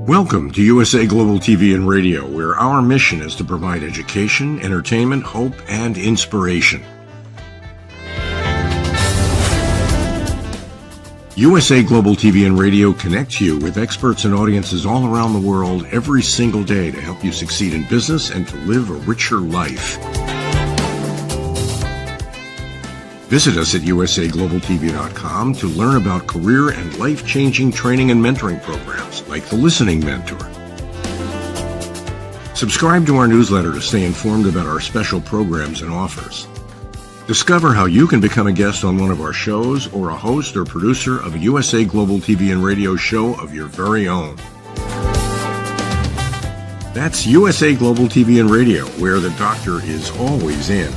Welcome to USA Global TV and Radio, where our mission is to provide education, entertainment, hope, and inspiration. USA Global TV and Radio connects you with experts and audiences all around the world every single day to help you succeed in business and to live a richer life. Visit us at usaglobaltv.com to learn about career and life-changing training and mentoring programs like the Listening Mentor. Subscribe to our newsletter to stay informed about our special programs and offers. Discover how you can become a guest on one of our shows or a host or producer of a USA Global TV and Radio show of your very own. That's USA Global TV and Radio, where the doctor is always in.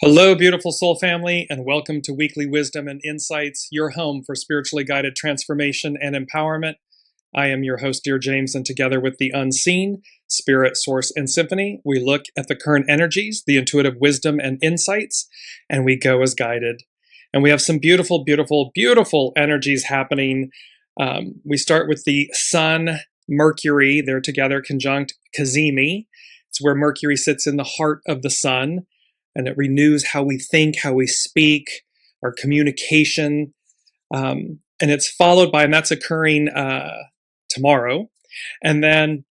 Hello, beautiful soul family, and welcome to Weekly Wisdom and Insights, your home for spiritually guided transformation and empowerment. I am your host, Dearjames, and together with the unseen, Spirit, Source, and Symphony, we look at the current energies, the intuitive wisdom and insights, and we go as guided. And we have some beautiful, beautiful, beautiful energies happening. We start with the Sun, Mercury. They're together, conjunct CAZIMI. It's where Mercury sits in the heart of the Sun. And it renews how we think, how we speak, our communication. And it's followed by, and that's occurring tomorrow. And then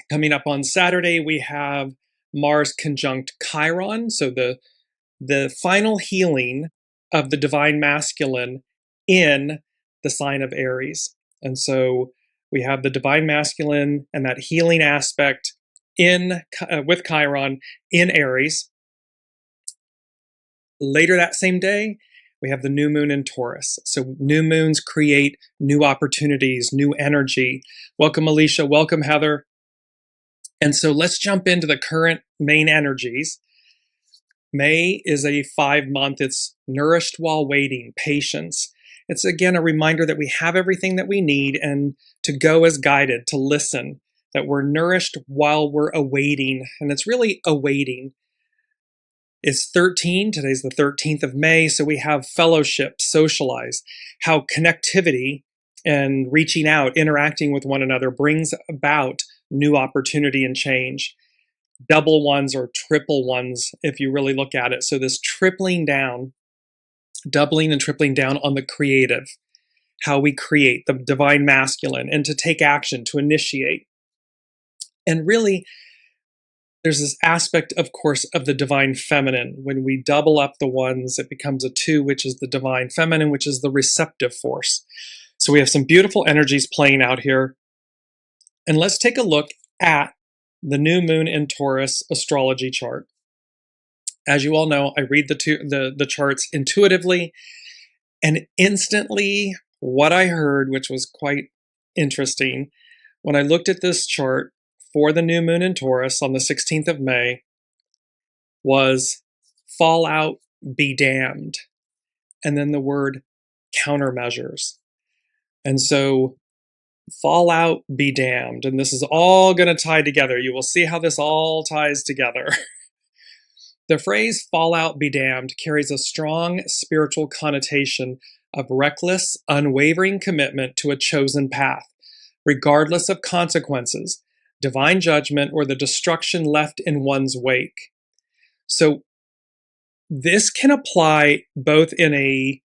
coming up on Saturday, we have Mars conjunct Chiron. So the final healing of the divine masculine in the sign of Aries. And so we have the divine masculine and that healing aspect with Chiron in Aries. Later that same day, we have the new moon in Taurus. So new moons create new opportunities, new energy. Welcome, Alicia. Welcome, Heather. And so let's jump into the current main energies. May is a 5-month. It's nourished while waiting, patience. It's again a reminder that we have everything that we need and to go as guided, to listen, that we're nourished while we're awaiting. And it's really awaiting. It's 13, today's the 13th of May, so we have fellowship, socialize, how connectivity and reaching out, interacting with one another brings about new opportunity and change. Double ones or triple ones, if you really look at it. So this tripling down, doubling and tripling down on the creative, how we create the divine masculine and to take action, to initiate. And really, there's this aspect, of course, of the divine feminine. When we double up the ones, it becomes a 2, which is the divine feminine, which is the receptive force. So we have some beautiful energies playing out here. And let's take a look at the new moon in Taurus astrology chart. As you all know, I read the charts intuitively, and instantly what I heard, which was quite interesting, when I looked at this chart for the new moon in Taurus on the 16th of May, was fallout, be damned, and then the word countermeasures. And so fallout, be damned, and this is all going to tie together. You will see how this all ties together. The phrase fallout, be damned carries a strong spiritual connotation of reckless, unwavering commitment to a chosen path, regardless of consequences, divine judgment, or the destruction left in one's wake. So this can apply both in a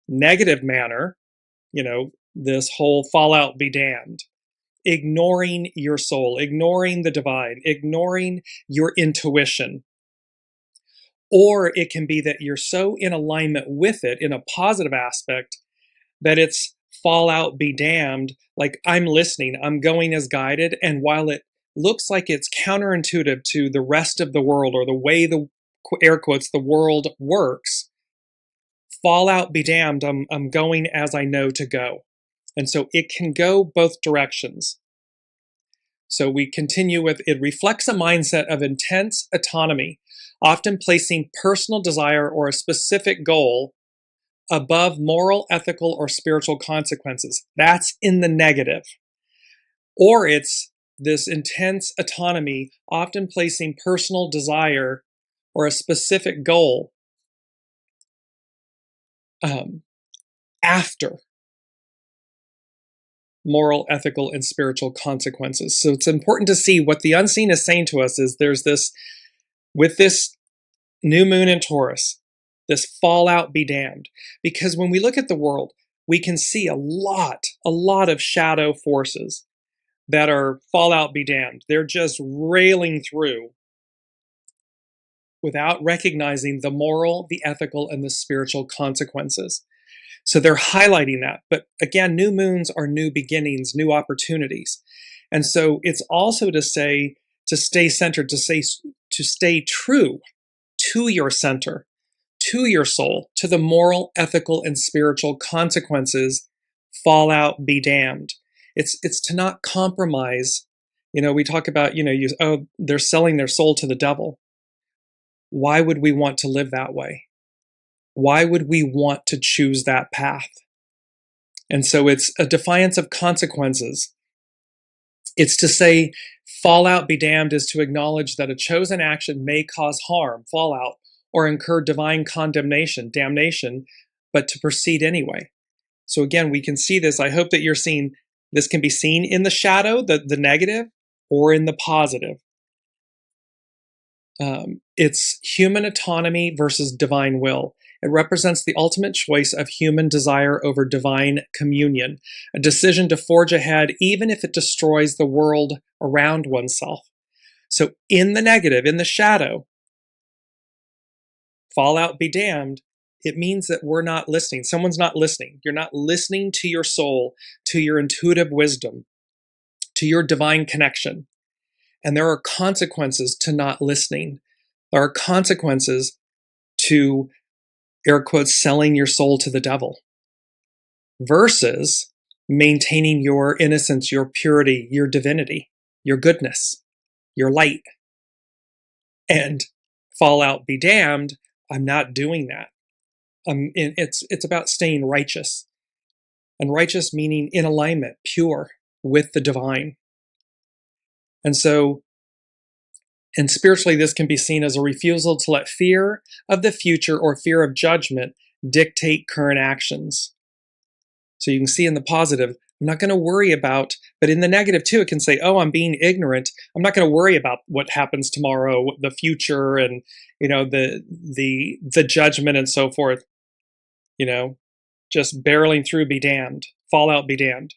negative manner, this whole fallout, be damned, ignoring your soul, ignoring the divine, ignoring your intuition. Or it can be that you're so in alignment with it in a positive aspect that it's fall out, be damned, like I'm listening, I'm going as guided, and while it looks like it's counterintuitive to the rest of the world or the way the air quotes the world works, fall out, be damned, I'm going as I know to go. And so it can go both directions. So we continue with, it reflects a mindset of intense autonomy, often placing personal desire or a specific goal above moral, ethical, or spiritual consequences. That's in the negative. Or it's this intense autonomy, often placing personal desire or a specific goal after moral, ethical, and spiritual consequences. So it's important to see what the unseen is saying to us is there's this, with this new moon in Taurus, this fallout be damned. Because when we look at the world, we can see a lot of shadow forces that are fallout be damned. They're just railing through without recognizing the moral, the ethical, and the spiritual consequences. So they're highlighting that. But again, new moons are new beginnings, new opportunities. And so it's also to say, to stay centered, to stay true to your center, to your soul, to the moral, ethical, and spiritual consequences, fallout, be damned. It's to not compromise. We talk about, they're selling their soul to the devil. Why would we want to live that way? Why would we want to choose that path? And so it's a defiance of consequences. It's to say, fallout, be damned, is to acknowledge that a chosen action may cause harm, fallout, or incur divine condemnation, damnation, but to proceed anyway. So again, we can see this. I hope that you're seeing this can be seen in the shadow, the negative, or in the positive. It's human autonomy versus divine will. It represents the ultimate choice of human desire over divine communion, a decision to forge ahead even if it destroys the world around oneself. So in the negative, in the shadow, fallout, be damned, it means that we're not listening. Someone's not listening. You're not listening to your soul, to your intuitive wisdom, to your divine connection. And there are consequences to not listening. There are consequences to, air quotes, selling your soul to the devil versus maintaining your innocence, your purity, your divinity, your goodness, your light. And fallout, be damned, I'm not doing that. It's about staying righteous. And righteous meaning in alignment, pure with the divine. And so, and spiritually, this can be seen as a refusal to let fear of the future or fear of judgment dictate current actions. So you can see in the positive, I'm not going to worry about, but in the negative too, it can say, oh, I'm being ignorant. I'm not going to worry about what happens tomorrow, the future, and the judgment and so forth. Just barreling through, be damned, fallout, be damned.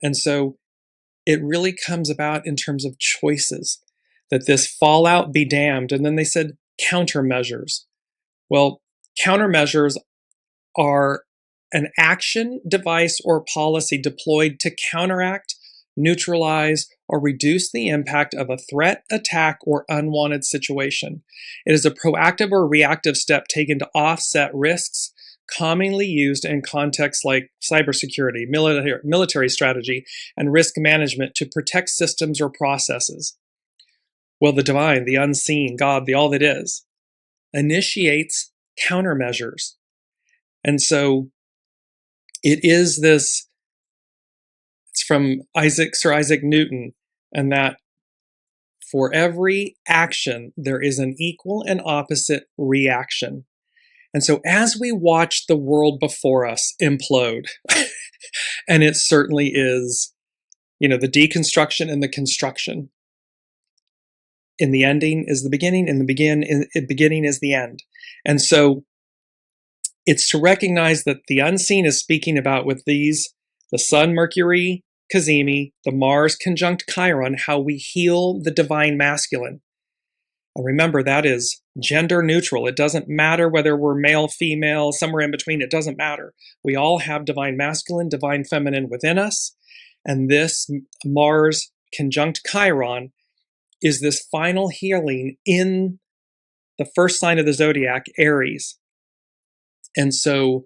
And so it really comes about in terms of choices, that this fallout, be damned. And then they said countermeasures. Well, countermeasures are an action, device, or policy deployed to counteract, neutralize, or reduce the impact of a threat, attack, or unwanted situation. It is a proactive or reactive step taken to offset risks commonly used in contexts like cybersecurity, military strategy, and risk management to protect systems or processes. Well, the divine, the unseen, God, the all that is, initiates countermeasures. And so it is this, it's from Sir Isaac Newton, and that for every action, there is an equal and opposite reaction. And so as we watch the world before us implode, and it certainly is, the deconstruction and the construction, in the ending is the beginning, in the beginning is the end. And so it's to recognize that the unseen is speaking about with these, the Sun, Mercury, CAZIMI, the Mars conjunct Chiron, how we heal the divine masculine. Remember, that is gender neutral. It doesn't matter whether we're male, female, somewhere in between. It doesn't matter. We all have divine masculine, divine feminine within us. And this Mars conjunct Chiron is this final healing in the first sign of the zodiac, Aries. And so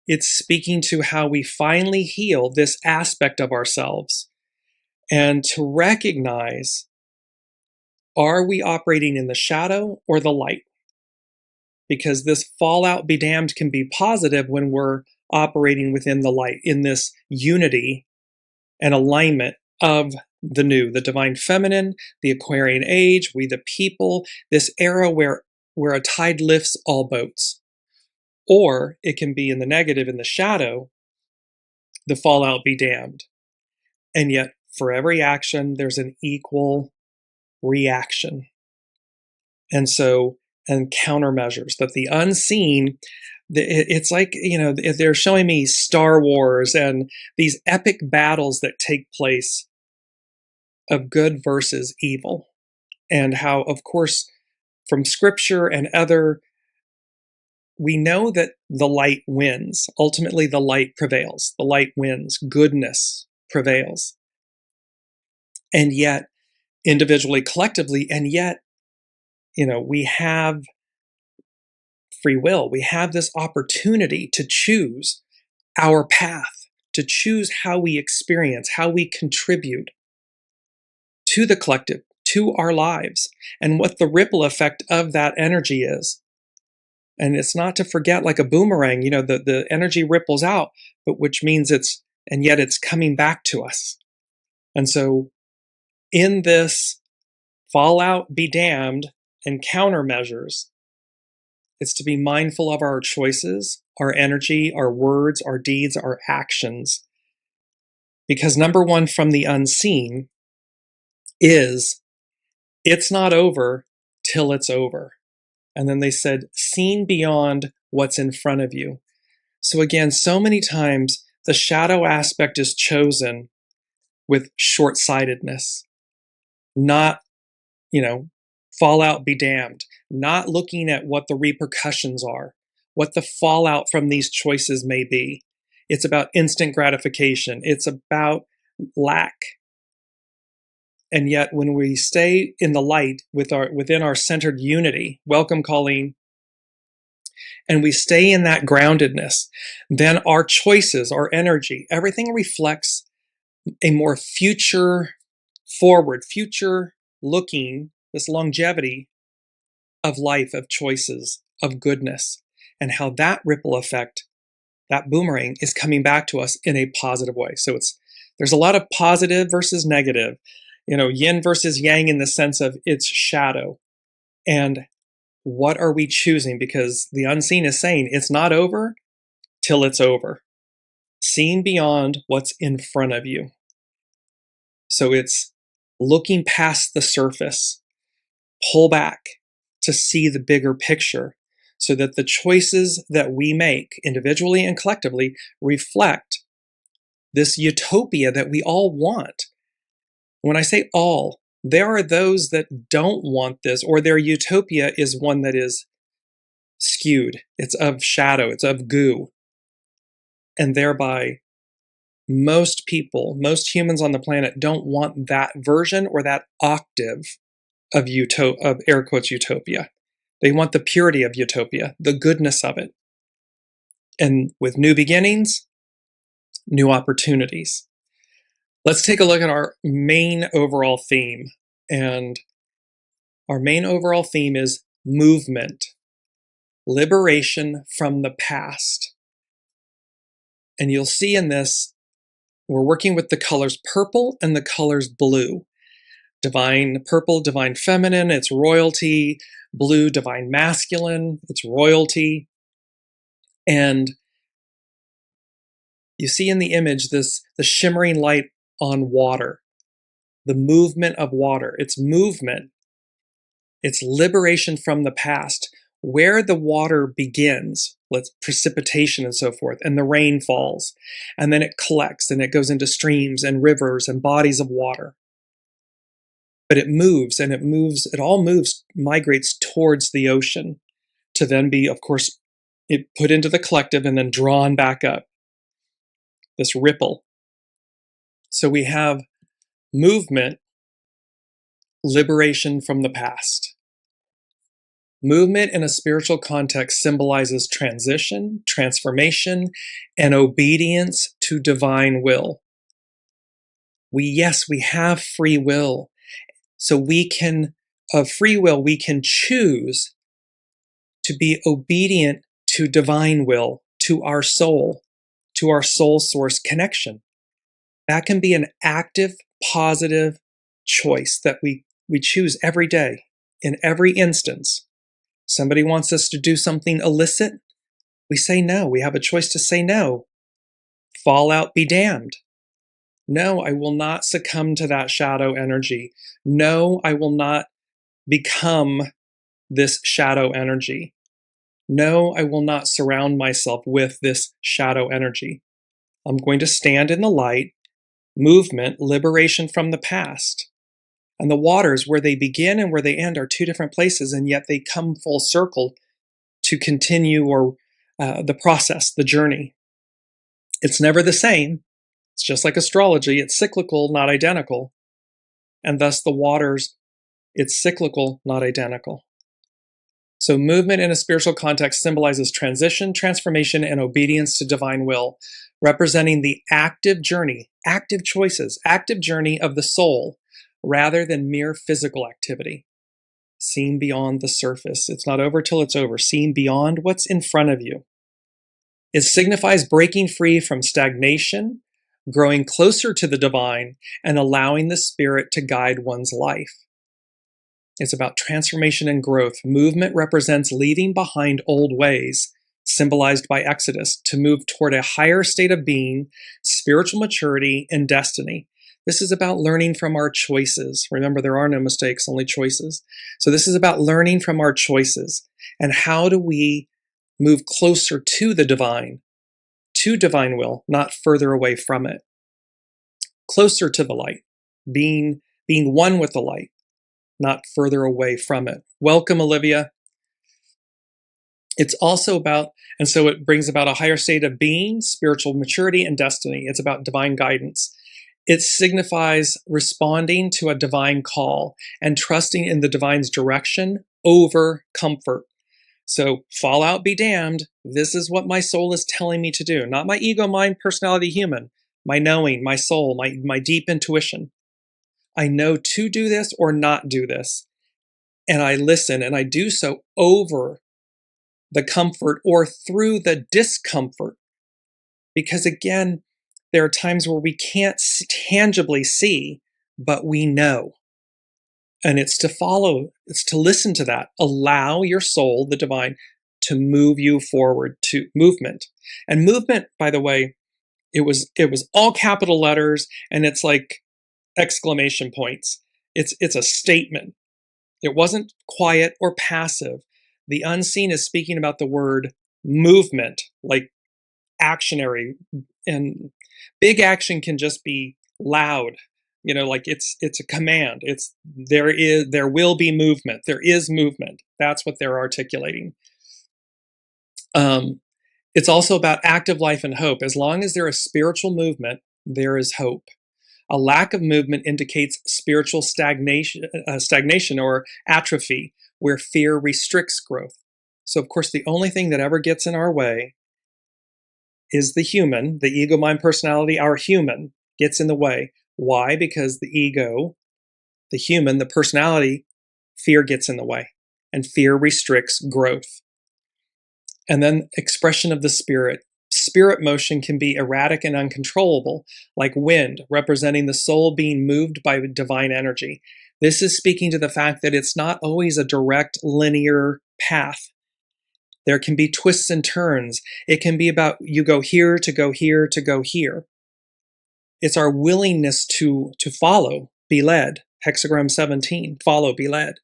it's speaking to how we finally heal this aspect of ourselves and to recognize, are we operating in the shadow or the light? Because this fallout be damned can be positive when we're operating within the light, in this unity and alignment of the new, the divine feminine, the Aquarian age, we the people, this era where a tide lifts all boats. Or it can be in the negative, in the shadow, the fallout be damned. And yet, for every action, there's an equal reaction. And countermeasures, that the unseen, it's like, they're showing me Star Wars and these epic battles that take place of good versus evil. And how, of course, from scripture and other, we know that the light wins. Ultimately, the light prevails. The light wins. Goodness prevails. And yet, individually, collectively, and yet, we have free will. We have this opportunity to choose our path, to choose how we experience, how we contribute to the collective, to our lives, and what the ripple effect of that energy is. And it's not to forget, like a boomerang, the energy ripples out, but which means and yet it's coming back to us. And so in this fallout be damned and countermeasures, it's to be mindful of our choices, our energy, our words, our deeds, our actions. Because number one, from the unseen is, it's not over till it's over. And then they said, seen beyond what's in front of you. So again, so many times the shadow aspect is chosen with short-sightedness, not, fallout be damned, not looking at what the repercussions are, what the fallout from these choices may be. It's about instant gratification. It's about lack. And yet when we stay in the light within our centered unity, welcome Colleen, and we stay in that groundedness, then our choices, our energy, everything reflects a more future forward, future looking, this longevity of life, of choices, of goodness, and how that ripple effect, that boomerang, is coming back to us in a positive way. So there's a lot of positive versus negative, yin versus yang, in the sense of its shadow. And what are we choosing? Because the unseen is saying it's not over till it's over. Seeing beyond what's in front of you. So it's looking past the surface, pull back to see the bigger picture, so that the choices that we make individually and collectively reflect this utopia that we all want. When I say all, there are those that don't want this, or their utopia is one that is skewed. It's of shadow, it's of goo. And thereby, most people, most humans on the planet don't want that version or that octave of air quotes utopia. They want the purity of utopia, the goodness of it. And with new beginnings, new opportunities. Let's take a look at our main overall theme. And our main overall theme is movement, liberation from the past. And you'll see in this, we're working with the colors purple and the colors blue. Divine purple, divine feminine, it's royalty. Blue, divine masculine, it's royalty. And you see in the image the shimmering light on water, the movement of water. It's movement. It's liberation from the past. Where the water begins, precipitation and so forth, and the rain falls, and then it collects and it goes into streams and rivers and bodies of water. but it moves, and it all moves, migrates towards the ocean to then be, of course, it put into the collective and then drawn back up. This ripple. So we have movement, liberation from the past. Movement in a spiritual context symbolizes transition, transformation, and obedience to divine will. We have free will. So of free will, we can choose to be obedient to divine will, to our soul source connection. That can be an active, positive choice that we choose every day, in every instance. Somebody wants us to do something illicit, we say no. We have a choice to say no. Fall out, be damned. No, I will not succumb to that shadow energy. No, I will not become this shadow energy. No, I will not surround myself with this shadow energy. I'm going to stand in the light, movement, liberation from the past. And the waters, where they begin and where they end, are two different places, and yet they come full circle to continue the process, the journey. It's never the same. It's just like astrology. It's cyclical, not identical. And thus the waters, it's cyclical, not identical. So movement in a spiritual context symbolizes transition, transformation, and obedience to divine will, representing the active journey, active choices, active journey of the soul, rather than mere physical activity. Seen beyond the surface. It's not over till it's over. Seen beyond what's in front of you. It signifies breaking free from stagnation, growing closer to the divine, and allowing the spirit to guide one's life. It's about transformation and growth. Movement represents leaving behind old ways, symbolized by Exodus, to move toward a higher state of being, spiritual maturity, and destiny. This is about learning from our choices. Remember, there are no mistakes, only choices. So this is about learning from our choices. And how do we move closer to the divine, to divine will, not further away from it? Closer to the light, being one with the light, not further away from it. Welcome, Olivia. It's also about, and so it brings about a higher state of being, spiritual maturity, and destiny. It's about divine guidance. It signifies responding to a divine call and trusting in the divine's direction over comfort. So fall out, be damned. This is what my soul is telling me to do. Not my ego, mind, personality, human. My knowing, my soul, my deep intuition. I know to do this or not do this. And I listen, and I do so over the comfort or through the discomfort. Because again, there are times where we can't tangibly see, but we know. And it's to follow, it's to listen to that. Allow your soul, the divine, to move you forward to movement. And movement, by the way, it was all capital letters, and it's like exclamation points. It's a statement. It wasn't quiet or passive. The unseen is speaking about the word movement, like actionary, and big action can just be loud, like it's a command. There will be movement. There is movement. That's what they're articulating. It's also about active life and hope. As long as there is spiritual movement, there is hope. A lack of movement indicates spiritual stagnation or atrophy, where fear restricts growth. So, of course, the only thing that ever gets in our way is the human, the ego, mind, personality. Our human gets in the way. Why? Because the ego, the human, the personality, fear gets in the way, and fear restricts growth. And then expression of the spirit. Spirit motion can be erratic and uncontrollable, like wind, representing the soul being moved by divine energy. This is speaking to the fact that it's not always a direct linear path. There can be twists and turns. It can be about you go here to go here to go here. It's our willingness to follow, be led. Hexagram 17, follow, be led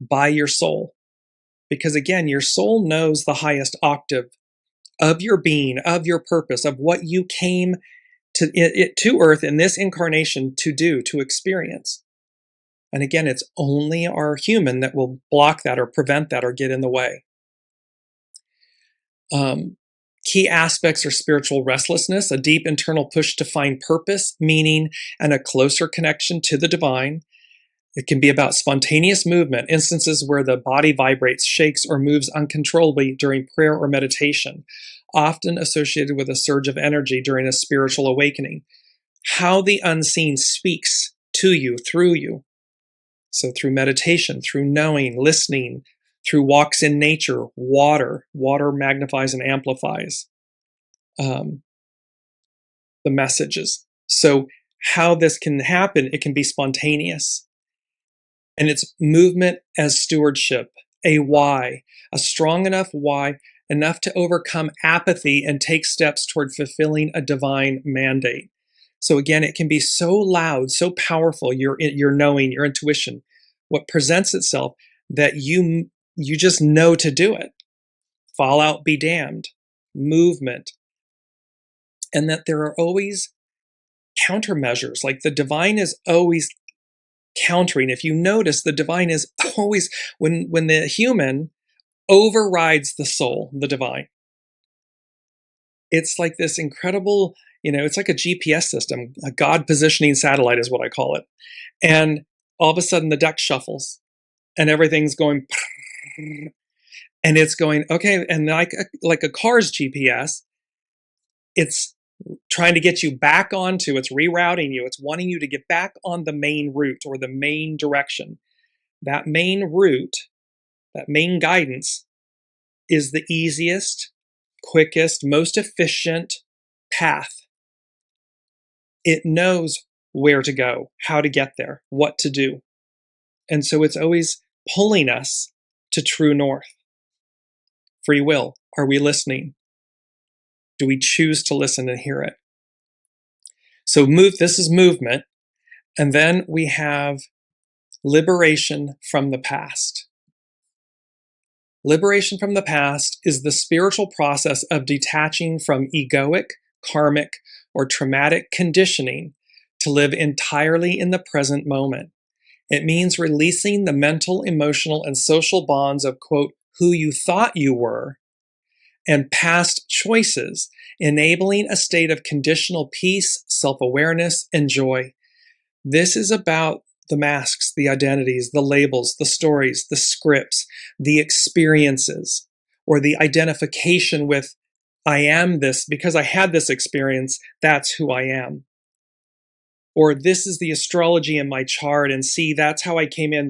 by your soul. Because again, your soul knows the highest octave of your being, of your purpose, of what you came to Earth in this incarnation to do, to experience. And again, it's only our human that will block that or prevent that or get in the way. Key aspects are spiritual restlessness, a deep internal push to find purpose, meaning, and a closer connection to the divine. It can be about spontaneous movement, instances where the body vibrates, shakes, or moves uncontrollably during prayer or meditation, often associated with a surge of energy during a spiritual awakening. How the unseen speaks to you, through you. So through meditation, through knowing, listening, through walks in nature, water magnifies and amplifies the messages. So how this can happen, it can be spontaneous. And it's movement as stewardship, a why, a strong enough why, enough to overcome apathy and take steps toward fulfilling a divine mandate. So again, it can be so loud, so powerful, your knowing, your intuition, what presents itself, that you just know to do it. Fall out, be damned. Movement. And that there are always countermeasures. Like the divine is always countering. If you notice, the divine is always, when the human overrides the soul, the divine, it's like this incredible, it's like a GPS system, a God positioning satellite is what I call it. And all of a sudden the deck shuffles and everything's going, and it's going, okay. And like a car's GPS, it's trying to get you back onto, it's rerouting you. It's wanting you to get back on the main route or the main direction. That main route, that main guidance is the easiest, quickest, most efficient path. It knows where to go, how to get there, what to do. And so it's always pulling us to true north. Free will. Are we listening? Do we choose to listen and hear it? So this is movement. And then we have liberation from the past. Liberation from the past is the spiritual process of detaching from egoic, karmic, or traumatic conditioning to live entirely in the present moment. It means releasing the mental, emotional, and social bonds of, quote, who you thought you were, and past choices, enabling a state of conditional peace, self-awareness, and joy. This is about the masks, the identities, the labels, the stories, the scripts, the experiences, or the identification with, I am this because I had this experience, that's who I am. Or this is the astrology in my chart, and see, that's how I came in.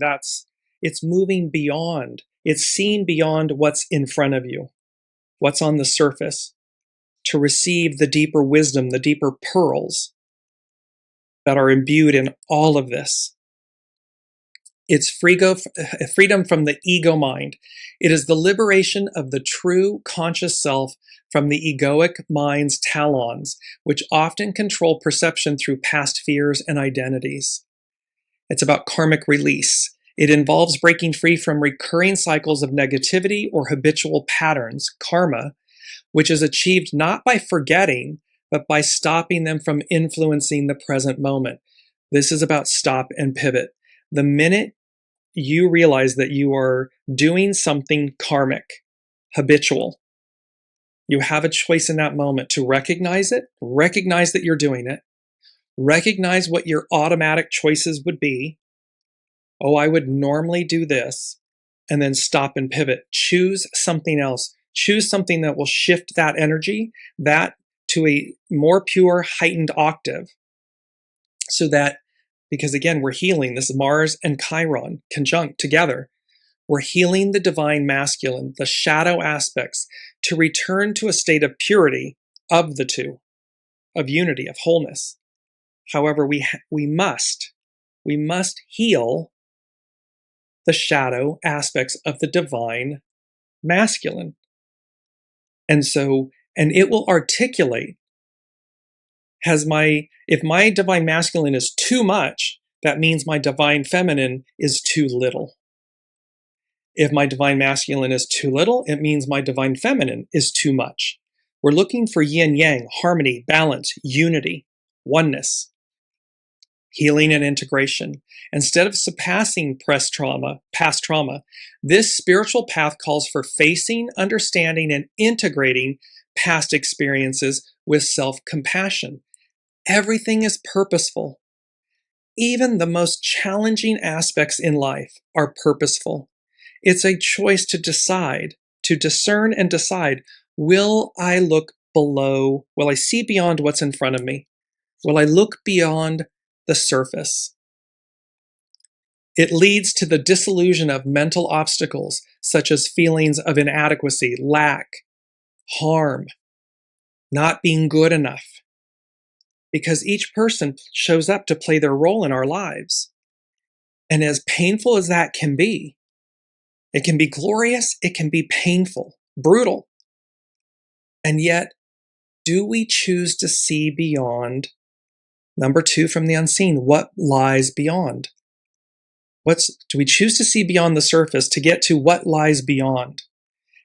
It's moving beyond. It's seeing beyond what's in front of you, what's on the surface, to receive the deeper wisdom, the deeper pearls that are imbued in all of this. It's freedom from the ego mind. It is the liberation of the true conscious self from the egoic mind's talons, which often control perception through past fears and identities. It's about karmic release. It involves breaking free from recurring cycles of negativity or habitual patterns, karma, which is achieved not by forgetting, but by stopping them from influencing the present moment. This is about stop and pivot. The minute you realize that you are doing something karmic, habitual, you have a choice in that moment to recognize it, recognize that you're doing it, recognize what your automatic choices would be. Oh, I would normally do this, and then stop and pivot. Choose something else. Choose something that will shift that energy, that to a more pure, heightened octave. So that, because again, we're healing. This is Mars and Chiron conjunct together. We're healing the divine masculine, the shadow aspects, to return to a state of purity of the two, of unity, of wholeness. However, we must heal the shadow aspects of the divine masculine. And it will articulate, if my divine masculine is too much, that means my divine feminine is too little. If my divine masculine is too little, it means my divine feminine is too much. We're looking for yin yang, harmony, balance, unity, oneness. healing and integration. Instead of surpassing past trauma, this spiritual path calls for facing, understanding, and integrating past experiences with self-compassion. Everything is purposeful. Even the most challenging aspects in life are purposeful. It's a choice to decide, to discern and decide, will I look below? Will I see beyond what's in front of me? Will I look beyond the surface? It leads to the dissolution of mental obstacles, such as feelings of inadequacy, lack, harm, not being good enough. Because each person shows up to play their role in our lives. And as painful as that can be, it can be glorious, it can be painful, brutal. And yet, do we choose to see beyond? Number 2 from the unseen, what lies beyond? Do we choose to see beyond the surface to get to what lies beyond?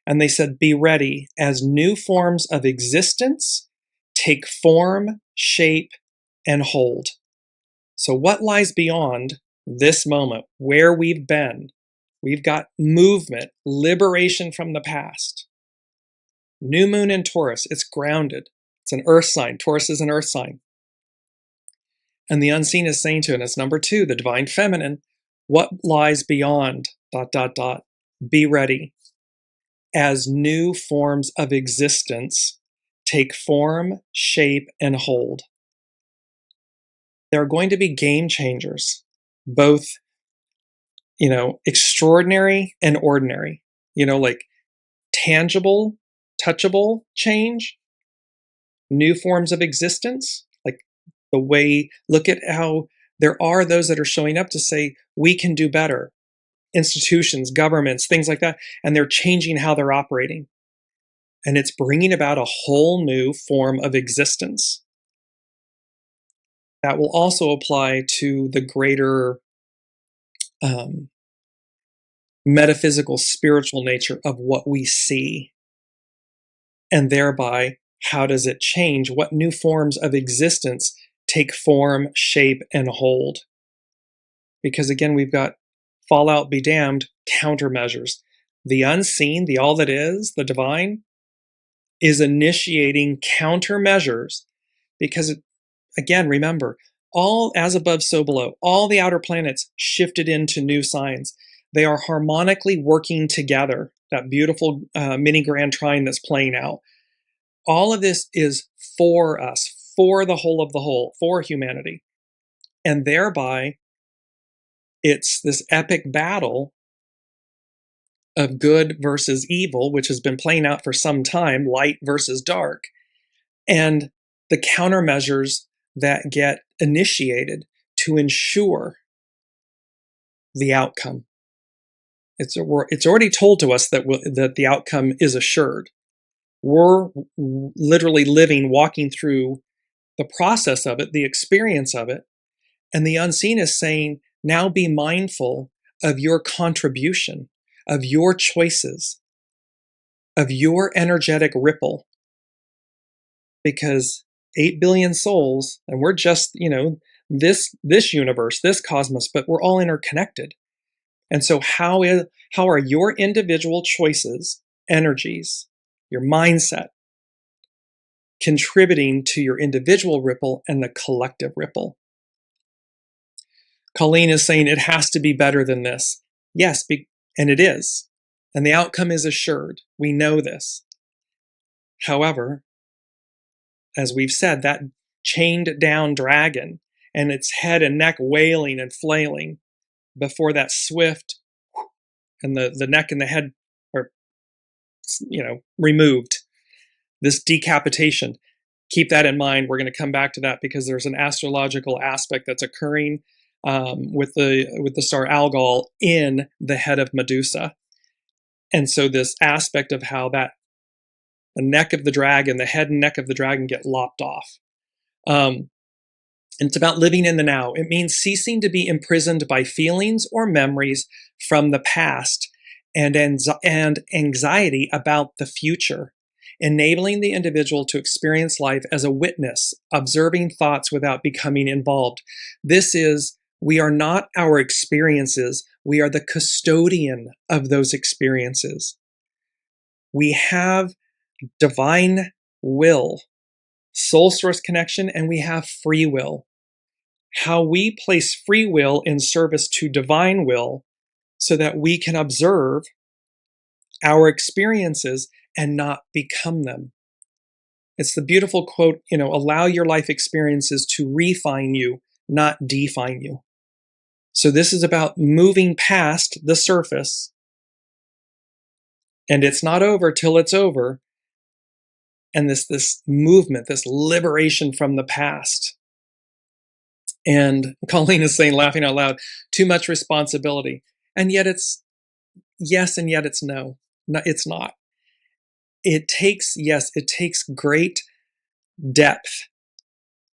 And they said, be ready as new forms of existence take form, shape, and hold. So what lies beyond this moment, where we've been? We've got movement, liberation from the past. New moon in Taurus, it's grounded. It's an earth sign. Taurus is an earth sign. And the unseen is saying to it, it's number 2, the divine feminine, what lies beyond, ... Be ready as new forms of existence take form, shape, and hold. There are going to be game changers, both, extraordinary and ordinary, like tangible, touchable change, new forms of existence, like the way, look at how there are those that are showing up to say, we can do better. Institutions, governments, things like that, and they're changing how they're operating. And it's bringing about a whole new form of existence. That will also apply to the greater metaphysical, spiritual nature of what we see. And thereby, how does it change? What new forms of existence take form, shape, and hold? Because again, we've got fallout be damned, countermeasures. The unseen, the all that is, the divine, is initiating countermeasures because, again, remember, all as above, so below, all the outer planets shifted into new signs. They are harmonically working together, that beautiful mini grand trine that's playing out. All of this is for us, for the whole of the whole, for humanity. And thereby, it's this epic battle of good versus evil, which has been playing out for some time, light versus dark, and the countermeasures that get initiated to ensure the outcome. It's already told to us that the outcome is assured. We're literally walking through the process of it, the experience of it, and the unseen is saying, now be mindful of your contribution, of your choices, of your energetic ripple. Because 8 billion souls, and we're just, this universe, this cosmos, but we're all interconnected. And so how are your individual choices, energies, your mindset, contributing to your individual ripple and the collective ripple? Colleen is saying it has to be better than this. Yes, and it is. And the outcome is assured. We know this. However, as we've said, that chained down dragon and its head and neck wailing and flailing before that swift, and the neck and the head are, removed. This decapitation. Keep that in mind. We're going to come back to that because there's an astrological aspect that's occurring with the star Algol in the head of Medusa. And so this aspect of how the neck of the dragon, the head and neck of the dragon get lopped off. And it's about living in the now. It means ceasing to be imprisoned by feelings or memories from the past and anxiety about the future. enabling the individual to experience life as a witness, observing thoughts without becoming involved. This is, we are not our experiences, we are the custodian of those experiences. We have divine will, soul source connection, and we have free will. How we place free will in service to divine will so that we can observe our experiences and not become them. It's the beautiful quote, allow your life experiences to refine you, not define you. So this is about moving past the surface, and it's not over till it's over. And this movement, this liberation from the past. And Colleen is saying, laughing out loud, too much responsibility. And yet it's yes, and yet it's no. No, it's not. It takes great depth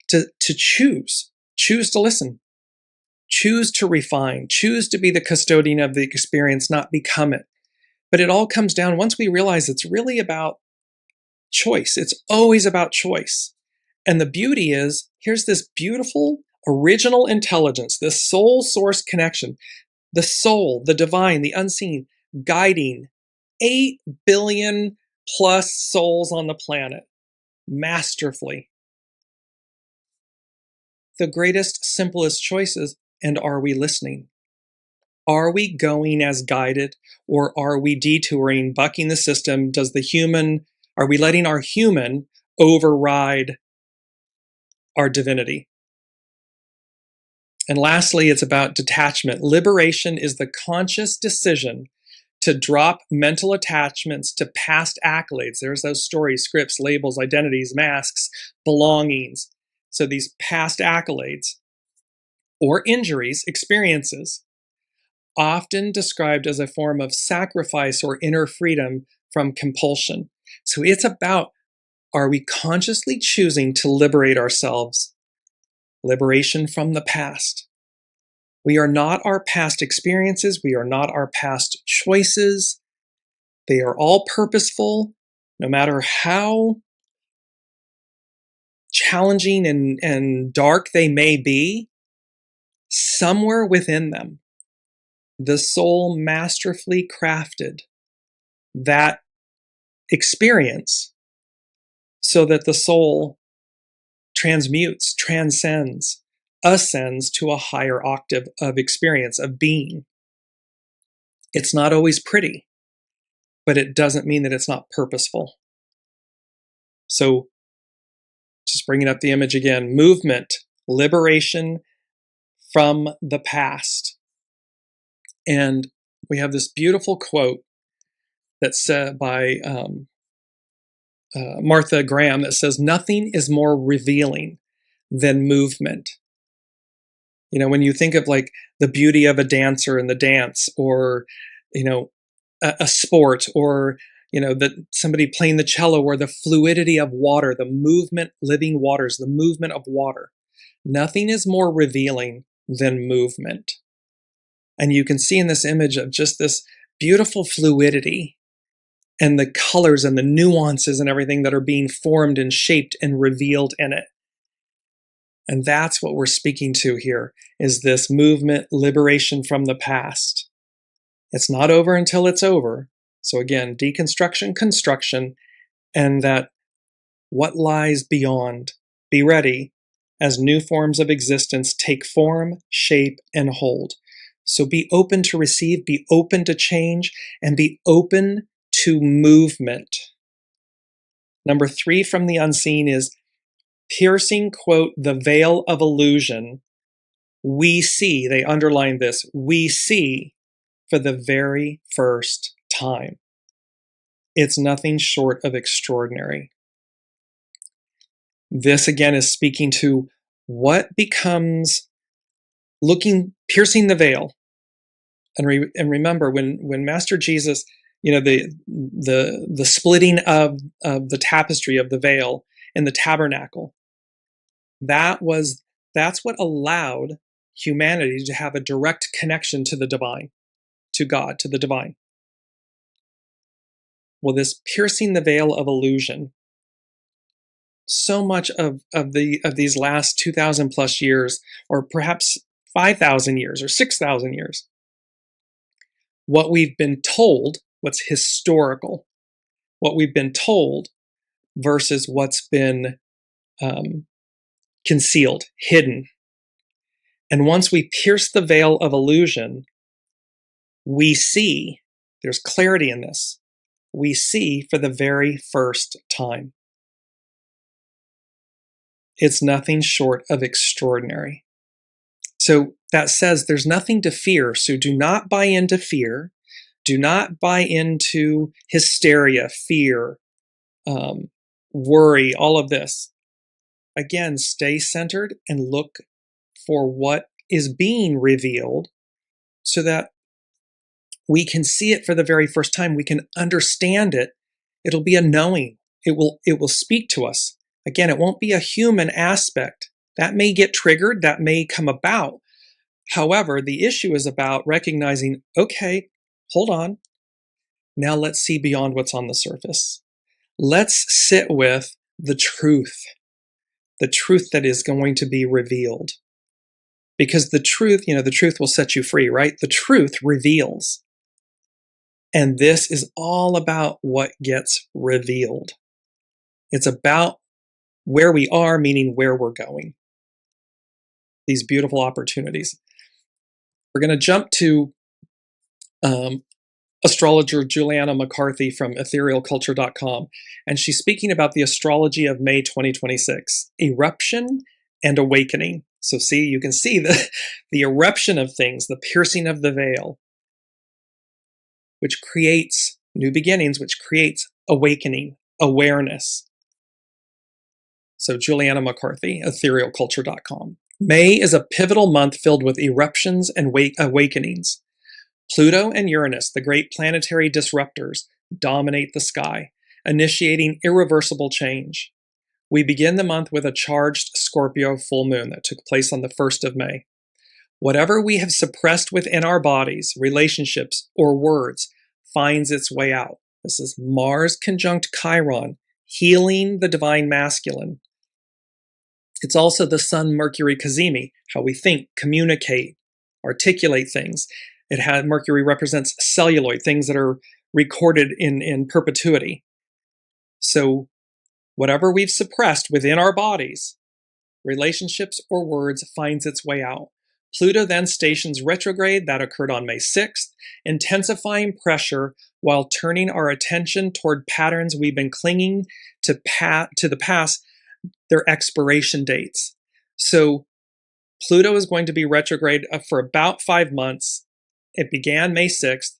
to choose to listen, choose to refine, choose to be the custodian of the experience, not become it. But it all comes down, once we realize it's really about choice. It's always about choice. And the beauty is, here's this beautiful original intelligence, this soul source connection, the soul, the divine, the unseen, guiding 8 billion plus souls on the planet masterfully. The greatest, simplest choices, and are we listening? Are we going as guided, or are we detouring, bucking the system? Are we letting our human override our divinity? And lastly, it's about detachment. Liberation is the conscious decision to drop mental attachments to past accolades. There's those stories, scripts, labels, identities, masks, belongings. So these past accolades or injuries, experiences, often described as a form of sacrifice or inner freedom from compulsion. So it's about, are we consciously choosing to liberate ourselves? Liberation from the past. We are not our past experiences. We are not our past choices. They are all purposeful, no matter how challenging and dark they may be. Somewhere within them, the soul masterfully crafted that experience so that the soul transmutes, transcends, ascends to a higher octave of experience, of being. It's not always pretty, but it doesn't mean that it's not purposeful. So just bringing up the image again, movement, liberation from the past. And we have this beautiful quote that's said by Martha Graham that says, nothing is more revealing than movement. When you think of like the beauty of a dancer in the dance, or, a sport, or, that somebody playing the cello, or the fluidity of water, the movement, living waters, the movement of water. Nothing is more revealing than movement. And you can see in this image of just this beautiful fluidity and the colors and the nuances and everything that are being formed and shaped and revealed in it. And that's what we're speaking to here, is this movement, liberation from the past. It's not over until it's over. So again, deconstruction, construction, and that what lies beyond. Be ready as new forms of existence take form, shape, and hold. So be open to receive, be open to change, and be open to movement. Number 3 from the unseen is piercing, quote, the veil of illusion. We see, they underline this, we see for the very first time. It's nothing short of extraordinary. This again is speaking to what becomes piercing the veil. And remember, when Master Jesus, the splitting of the tapestry of the veil in the tabernacle, that's what allowed humanity to have a direct connection to the divine, to God, to the divine. Well, this piercing the veil of illusion, so much of these last 2,000 plus years, or perhaps 5,000 years or 6,000 years, what we've been told, what's historical, what we've been told versus what's been concealed, hidden. And once we pierce the veil of illusion, we see, there's clarity in this, we see for the very first time. It's nothing short of extraordinary. So that says there's nothing to fear. So do not buy into fear. Do not buy into hysteria, fear, worry, all of this. Again, stay centered and look for what is being revealed so that we can see it for the very first time. We can understand it. It'll be a knowing. It will speak to us. Again, it won't be a human aspect. That may get triggered. That may come about. However, the issue is about recognizing, okay, hold on. Now let's see beyond what's on the surface. Let's sit with the truth that is going to be revealed. Because the truth will set you free, right? The truth reveals. And this is all about what gets revealed. It's about where we are, meaning where we're going. These beautiful opportunities. We're going to jump to astrologer Juliana McCarthy from etherealculture.com, and she's speaking about the astrology of May 2026, eruption and awakening. So see, you can see the eruption of things, the piercing of the veil, which creates new beginnings, which creates awakening, awareness. So Juliana McCarthy, etherealculture.com. May is a pivotal month filled with eruptions and awakenings. Pluto and Uranus, the great planetary disruptors, dominate the sky, initiating irreversible change. We begin the month with a charged Scorpio full moon that took place on the 1st of May. Whatever we have suppressed within our bodies, relationships, or words finds its way out. This is Mars conjunct Chiron, healing the divine masculine. It's also the Sun-Mercury CAZIMI, how we think, communicate, articulate things. Mercury represents celluloid, things that are recorded in perpetuity. So whatever we've suppressed within our bodies, relationships or words, finds its way out. Pluto then stations retrograde, that occurred on May 6th, intensifying pressure while turning our attention toward patterns we've been clinging to the past, their expiration dates. So Pluto is going to be retrograde for about 5 months. It began May 6th,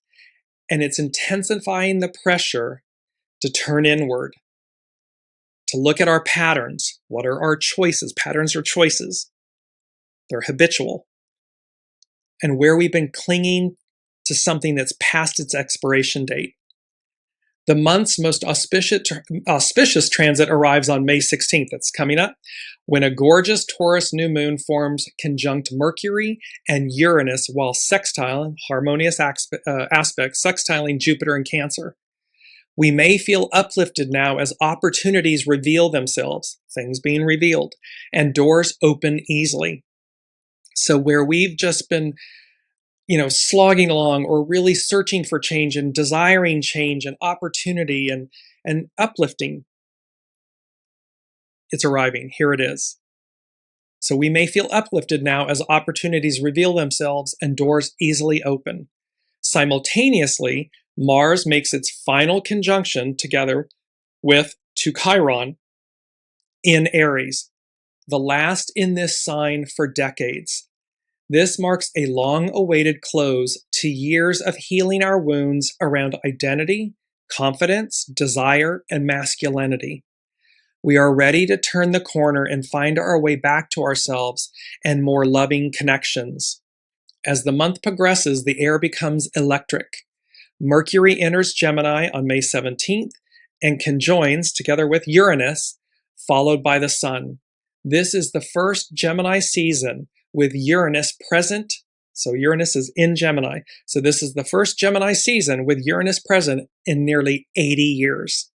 and it's intensifying the pressure to turn inward, to look at our patterns. What are our choices? Patterns are choices. They're habitual. And where we've been clinging to something that's past its expiration date. The month's most auspicious transit arrives on May 16th. That's coming up, when a gorgeous Taurus new moon forms conjunct Mercury and Uranus while sextile, harmonious aspect, sextiling Jupiter in Cancer. We may feel uplifted now as opportunities reveal themselves, things being revealed, and doors open easily. So where we've just been slogging along or really searching for change and desiring change and opportunity and uplifting, it's arriving. Here it is. So we may feel uplifted now as opportunities reveal themselves and doors easily open. Simultaneously, Mars makes its final conjunction together to Chiron in Aries, the last in this sign for decades. This marks a long-awaited close to years of healing our wounds around identity, confidence, desire, and masculinity. We are ready to turn the corner and find our way back to ourselves and more loving connections. As the month progresses, the air becomes electric. Mercury enters Gemini on May 17th and conjoins together with Uranus, followed by the Sun. This is the first Gemini season with Uranus present So Uranus is in Gemini. So this is the first Gemini season with Uranus present in nearly 80 years.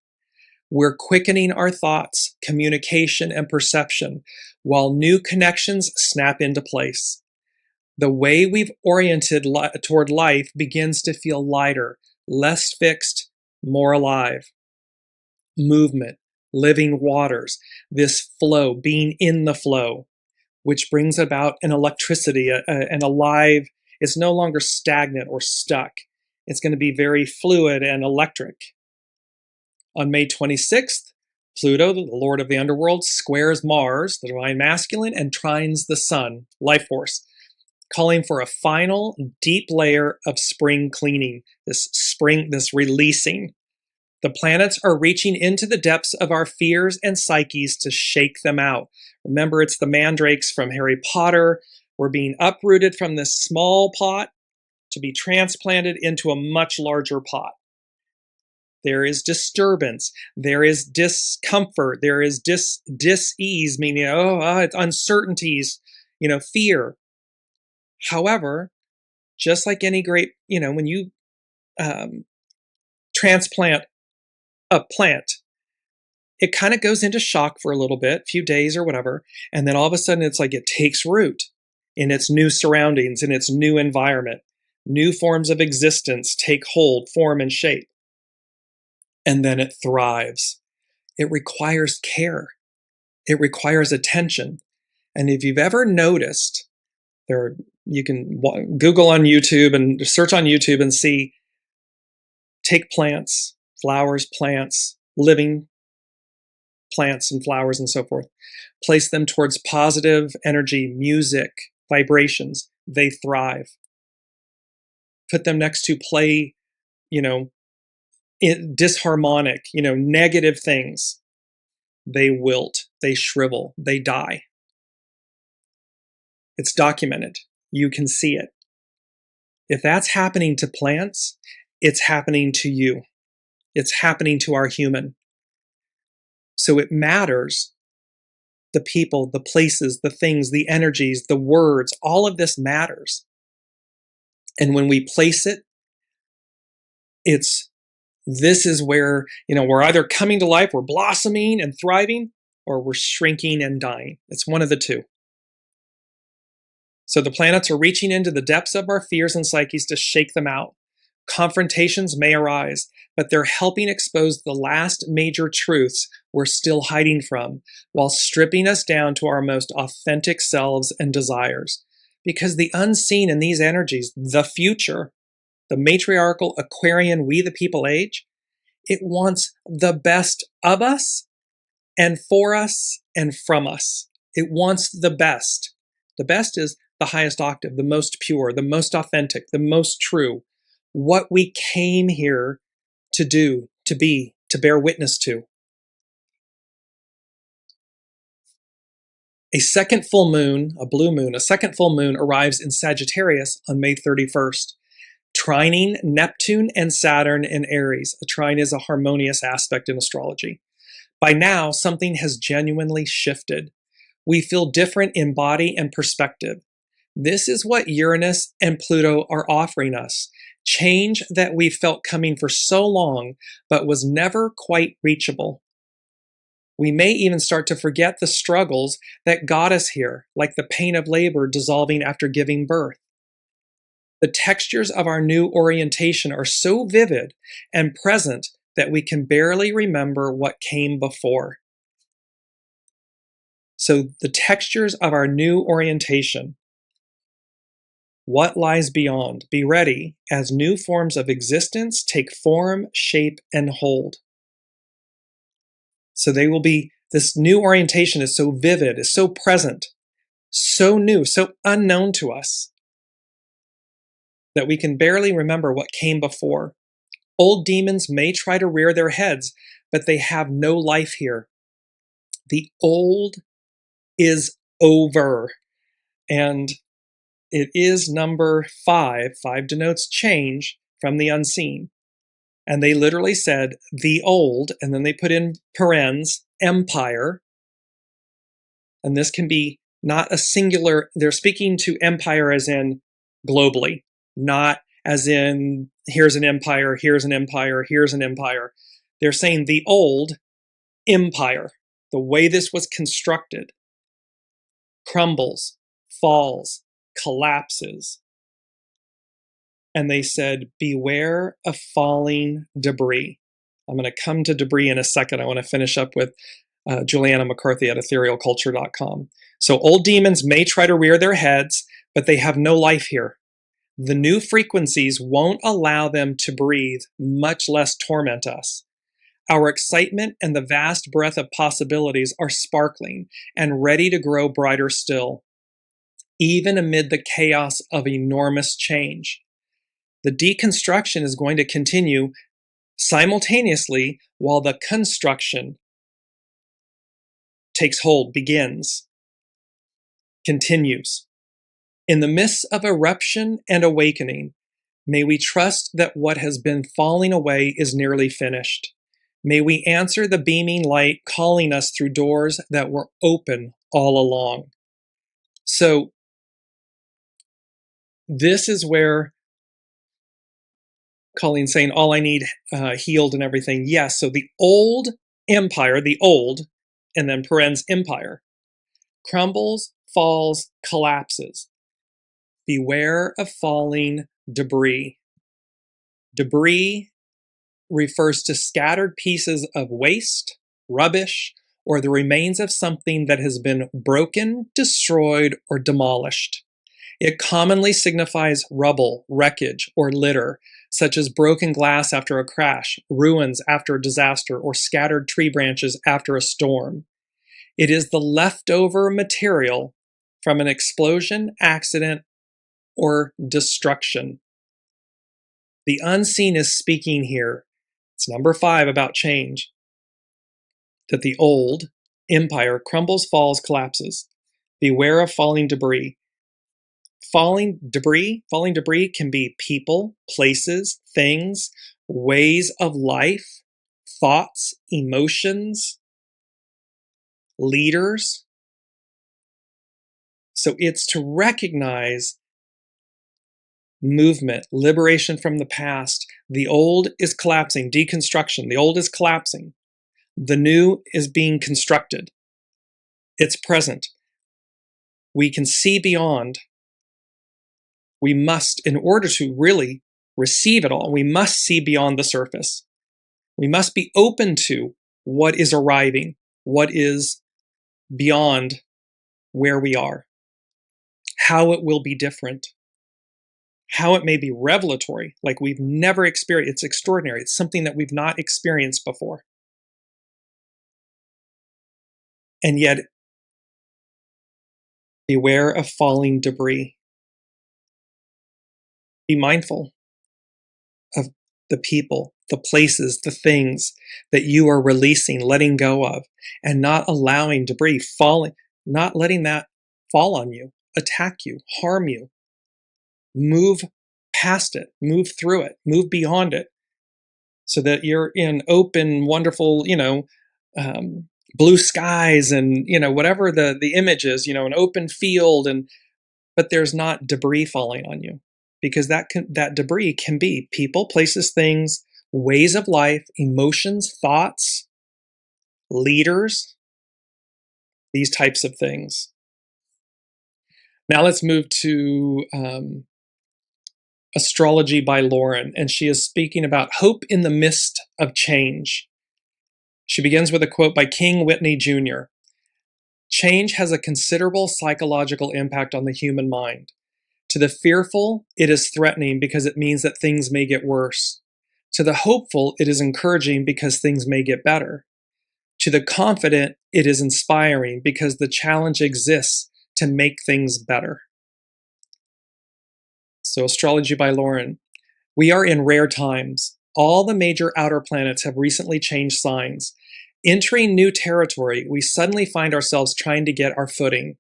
We're quickening our thoughts, communication, and perception while new connections snap into place. The way we've oriented toward life begins to feel lighter, less fixed, more alive. Movement, living waters, this flow, being in the flow, which brings about an electricity, an alive. It's no longer stagnant or stuck. It's going to be very fluid and electric. On May 26th, Pluto, the Lord of the Underworld, squares Mars, the divine masculine, and trines the Sun, life force, calling for a final deep layer of spring cleaning, this releasing. The planets are reaching into the depths of our fears and psyches to shake them out. Remember, it's the mandrakes from Harry Potter. We're being uprooted from this small pot to be transplanted into a much larger pot. There is disturbance. There is discomfort. There is dis-ease, meaning, it's uncertainties, fear. However, just like any great, when you transplant a plant, it kind of goes into shock for a little bit, few days or whatever, and then all of a sudden it's like it takes root in its new surroundings, in its new environment. New forms of existence take hold, form, and shape. And then it thrives. It requires care. It requires attention. And if you've ever noticed, you can Google on YouTube and search on YouTube and see, take plants, flowers, plants, living plants and flowers and so forth, place them towards positive energy, music, vibrations, they thrive. Put them next to play, disharmonic, negative things, they wilt, they shrivel, they die. It's documented. You can see it. If that's happening to plants, it's happening to you. It's happening to our human. So it matters. The people, the places, the things, the energies, the words, all of this matters. And when we place it, this is where, we're either coming to life, we're blossoming and thriving, or we're shrinking and dying. It's one of the two. So the planets are reaching into the depths of our fears and psyches to shake them out. Confrontations may arise, but they're helping expose the last major truths we're still hiding from, while stripping us down to our most authentic selves and desires. Because the unseen in these energies, the future, the matriarchal Aquarian we the people age, it wants the best of us and for us and from us. It wants the best. The best is the highest octave, the most pure, the most authentic, the most true. What we came here to do, to be, to bear witness to. A second full moon, a blue moon, a second full moon arrives in Sagittarius on May 31st, trining Neptune and Saturn in Aries. A trine is a harmonious aspect in astrology. By now, something has genuinely shifted. We feel different in body and perspective. This is what Uranus and Pluto are offering us. Change that we felt coming for so long, but was never quite reachable. We may even start to forget the struggles that got us here, like the pain of labor dissolving after giving birth. The textures of our new orientation are so vivid and present that we can barely remember what came before. So the textures of our new orientation. What lies beyond? Be ready as new forms of existence take form, shape, and hold. So they will be, this new orientation is so vivid, is so present, so new, so unknown to us, that we can barely remember what came before. Old demons may try to rear their heads, but they have no life here. The old is over. And it is number 5. 5 denotes change from the unseen. And they literally said, the old, and then they put in parens, empire. And this can be not a singular, they're speaking to empire as in globally, not as in here's an empire, here's an empire, here's an empire. They're saying the old empire, the way this was constructed, crumbles, falls, collapses. And they said, beware of falling debris. I'm going to come to debris in a second. I want to finish up with Juliana McCarthy at etherealculture.com. So old demons may try to rear their heads, but they have no life here. The new frequencies won't allow them to breathe, much less torment us. Our excitement and the vast breadth of possibilities are sparkling and ready to grow brighter still, even amid the chaos of enormous change. The deconstruction is going to continue simultaneously while the construction takes hold, begins, continues. In the midst of eruption and awakening, may we trust that what has been falling away is nearly finished. May we answer the beaming light calling us through doors that were open all along. So this is where Colleen's saying, all I need healed and everything. Yes, so the old empire, the old, and then parens empire, crumbles, falls, collapses. Beware of falling debris. Debris refers to scattered pieces of waste, rubbish, or the remains of something that has been broken, destroyed, or demolished. It commonly signifies rubble, wreckage, or litter, such as broken glass after a crash, ruins after a disaster, or scattered tree branches after a storm. It is the leftover material from an explosion, accident, or destruction. The unseen is speaking here. It's number 5 about change. That the old empire crumbles, falls, collapses. Beware of falling debris. Falling debris can be people, places, things, ways of life, thoughts, emotions, leaders. So it's to recognize movement, liberation from the past. The old is collapsing, deconstruction. The old is collapsing. The new is being constructed. It's present. We can see beyond. We must, in order to really receive it all, we must see beyond the surface. We must be open to what is arriving, what is beyond where we are, how it will be different, how it may be revelatory, like we've never experienced. It's extraordinary. It's something that we've not experienced before. And yet, beware of falling debris. Be mindful of the people, the places, the things that you are releasing, letting go of, and not allowing debris falling, not letting that fall on you, attack you, harm you. Move past it, move through it, move beyond it, so that you're in open, wonderful, blue skies and, whatever the image is, an open field, but there's not debris falling on you. Because that debris can be people, places, things, ways of life, emotions, thoughts, leaders, these types of things. Now let's move to Astrology by Lauren, and she is speaking about hope in the midst of change. She begins with a quote by King Whitney Jr. Change has a considerable psychological impact on the human mind. To the fearful, it is threatening because it means that things may get worse. To the hopeful, it is encouraging because things may get better. To the confident, it is inspiring because the challenge exists to make things better. So, Astrology by Lauren. We are in rare times. All the major outer planets have recently changed signs. Entering new territory, we suddenly find ourselves trying to get our footing.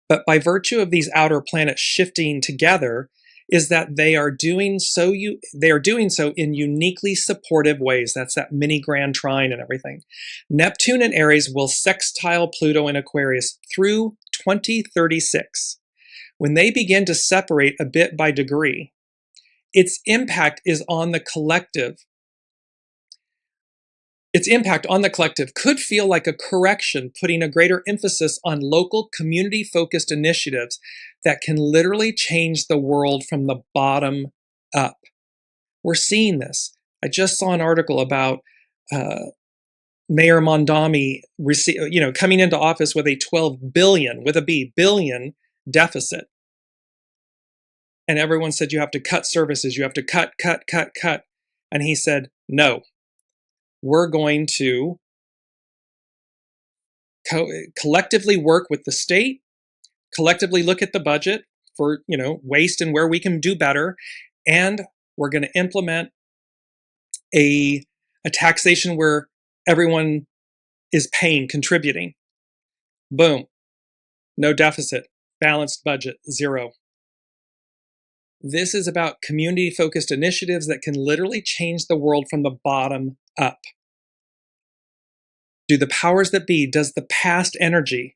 But by virtue of these outer planets shifting together, is that they are doing so in uniquely supportive ways. That's that mini grand trine and everything. Neptune in Aries will sextile Pluto in Aquarius through 2036. when they begin to separate a bit by degree, its impact is on the collective. Its impact on the collective could feel like a correction, putting a greater emphasis on local community-focused initiatives that can literally change the world from the bottom up. We're seeing this. I just saw an article about Mayor Mondami coming into office with a 12 billion, with a B, billion deficit. And everyone said, you have to cut services, you have to cut. And he said, no. We're going to collectively work with the state, collectively look at the budget for waste and where we can do better, and we're going to implement a taxation where everyone is paying, contributing. Boom. No deficit, balanced budget, zero. This is about community-focused initiatives that can literally change the world from the bottom up. Do the powers that be, does the past energy,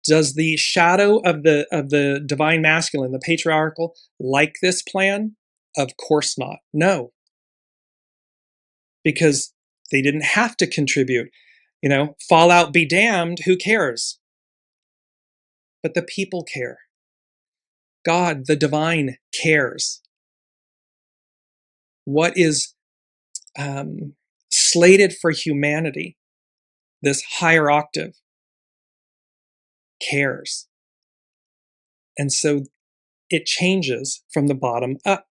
does the shadow of the divine masculine, the patriarchal, like this plan? Of course not. No. Because they didn't have to contribute. Fallout be damned, who cares? But the people care. God, the divine, cares. What is slated for humanity, this higher octave, cares. And so it changes from the bottom up.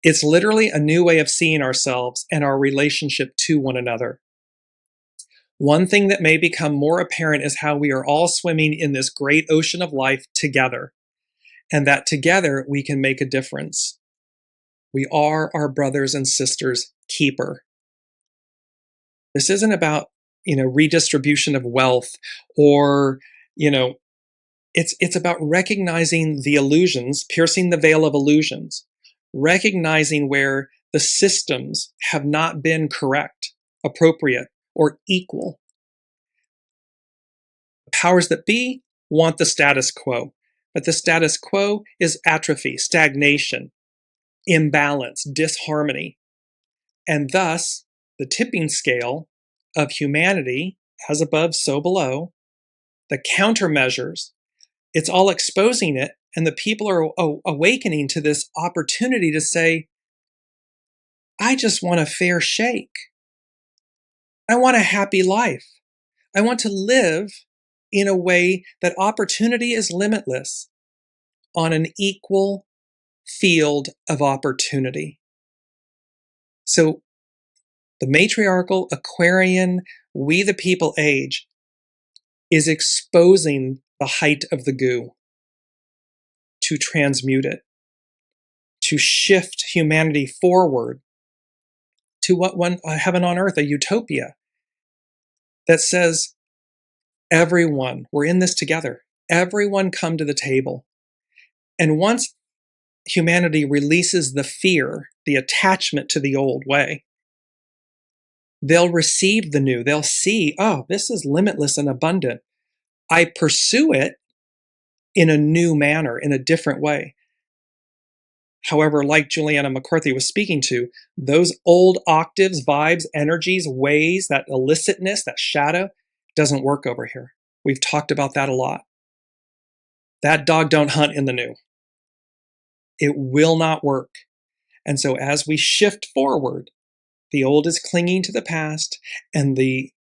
It's literally a new way of seeing ourselves and our relationship to one another. One thing that may become more apparent is how we are all swimming in this great ocean of life together, and that together we can make a difference. We are our brothers and sisters' keeper. This isn't about, redistribution of wealth or, it's about recognizing the illusions, piercing the veil of illusions, recognizing where the systems have not been correct, appropriate, or equal. The powers that be want the status quo, but the status quo is atrophy, stagnation, imbalance, disharmony, and thus the tipping scale of humanity, as above, so below, the countermeasures, it's all exposing it, and the people are awakening to this opportunity to say, I just want a fair shake. I want a happy life. I want to live in a way that opportunity is limitless on an equal field of opportunity. So the matriarchal Aquarian, we the people age is exposing the height of the goo to transmute it, to shift humanity forward to what one heaven on earth, a utopia that says, everyone, we're in this together. Everyone come to the table. And once humanity releases the fear, the attachment to the old way, they'll receive the new. They'll see, oh, this is limitless and abundant. I pursue it in a new manner, in a different way. However, like Juliana McCarthy was speaking to, those old octaves, vibes, energies, ways, that illicitness, that shadow, doesn't work over here. We've talked about that a lot. That dog don't hunt in the new. It will not work. And so as we shift forward, the old is clinging to the past, and the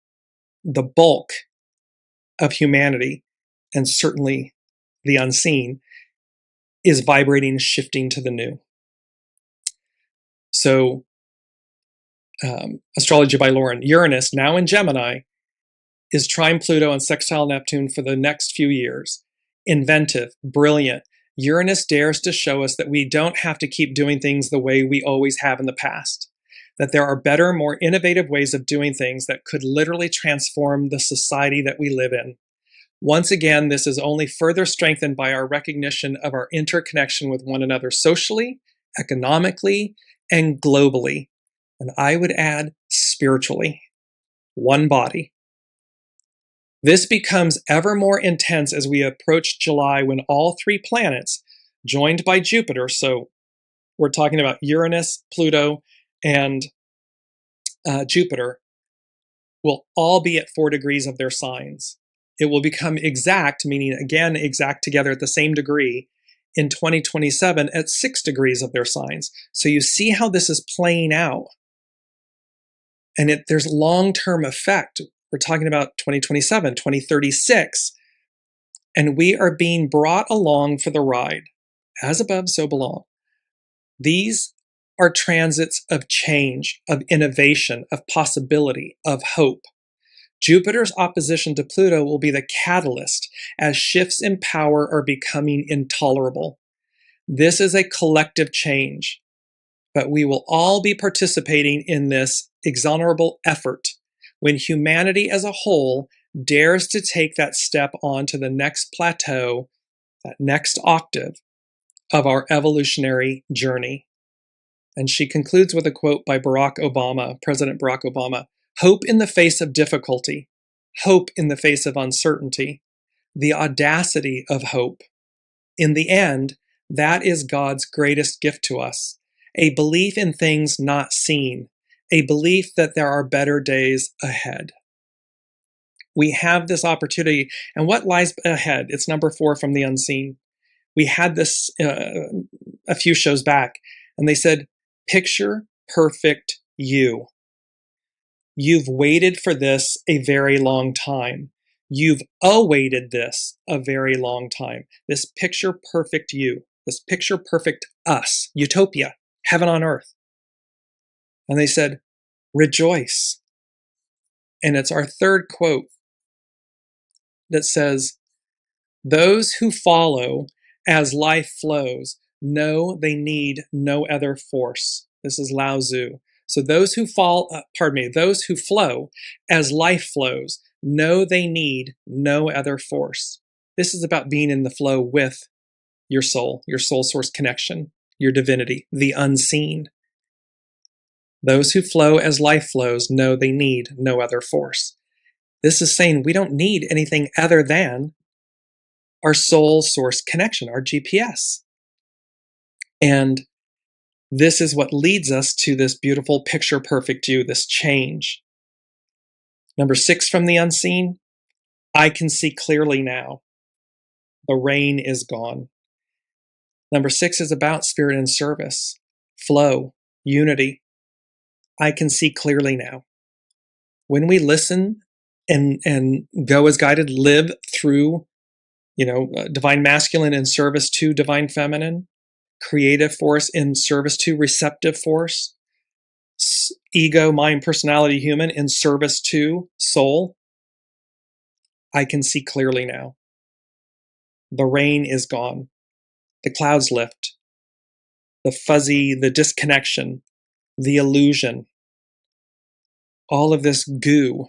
bulk of humanity, and certainly the unseen, is vibrating, shifting to the new. So, Astrology by Lauren, Uranus, now in Gemini, is trine Pluto and sextile Neptune for the next few years. Inventive, brilliant. Uranus dares to show us that we don't have to keep doing things the way we always have in the past. That there are better, more innovative ways of doing things that could literally transform the society that we live in. Once again, this is only further strengthened by our recognition of our interconnection with one another socially, economically, and globally. And I would add spiritually. One body. This becomes ever more intense as we approach July, when all three planets, joined by Jupiter, so we're talking about Uranus, Pluto, and Jupiter, will all be at 4 degrees of their signs. It will become exact, meaning again exact together at the same degree, in 2027 at 6 degrees of their signs. So you see how this is playing out. And there's long-term effect. We're talking about 2027, 2036. And we are being brought along for the ride. As above, so below. These are transits of change, of innovation, of possibility, of hope. Jupiter's opposition to Pluto will be the catalyst as shifts in power are becoming intolerable. This is a collective change, but we will all be participating in this exonerable effort when humanity as a whole dares to take that step on to the next plateau, that next octave of our evolutionary journey. And she concludes with a quote by Barack Obama, President Barack Obama: "Hope in the face of difficulty, hope in the face of uncertainty, the audacity of hope. In the end, that is God's greatest gift to us, a belief in things not seen, a belief that there are better days ahead." We have this opportunity, and what lies ahead? It's number 4 from the unseen. We had this a few shows back, and they said, picture perfect you. You've waited for this a very long time. You've awaited this a very long time. This picture perfect you, this picture perfect us, utopia, heaven on earth. And they said, rejoice. And it's our third quote that says, those who follow as life flows know they need no other force. This is Lao Tzu. So those who those who flow as life flows know they need no other force. This is about being in the flow with your soul source connection, your divinity, the unseen. Those who flow as life flows know they need no other force. This is saying we don't need anything other than our soul source connection, our GPS. And this is what leads us to this beautiful picture perfect you, this change. Number 6 from the unseen, I can see clearly now. The rain is gone. Number 6 is about spirit and service, flow, unity. I can see clearly now. When we listen and go as guided, live through, divine masculine in service to divine feminine, creative force in service to receptive force, ego, mind, personality, human in service to soul, I can see clearly now. The rain is gone. The clouds lift. The fuzzy, the disconnection, the illusion, all of this goo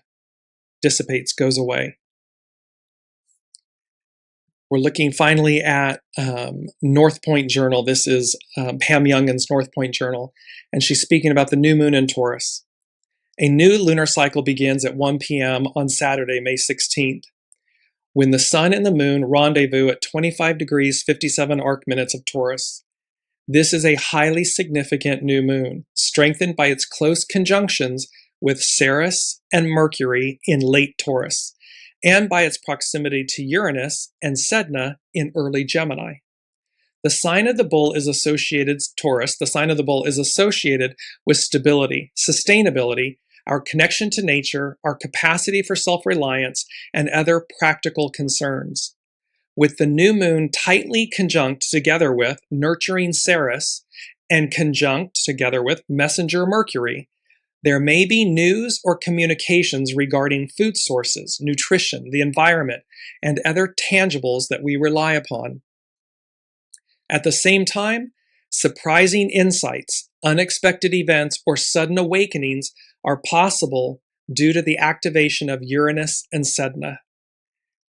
dissipates, goes away. We're looking finally at North Point Journal. This is Pam Youngin's North Point Journal, and she's speaking about the new moon in Taurus. A new lunar cycle begins at 1 p.m. on Saturday, May 16th, when the sun and the moon rendezvous at 25 degrees 57 arc minutes of Taurus. This is a highly significant new moon, strengthened by its close conjunctions with Ceres and Mercury in late Taurus, and by its proximity to Uranus and Sedna in early Gemini. The sign of the bull is associated, Taurus, the sign of the bull is associated with stability, sustainability, our connection to nature, our capacity for self-reliance, and other practical concerns. With the new moon tightly conjunct together with nurturing Ceres and conjunct together with messenger Mercury, there may be news or communications regarding food sources, nutrition, the environment, and other tangibles that we rely upon. At the same time, surprising insights, unexpected events, or sudden awakenings are possible due to the activation of Uranus and Sedna.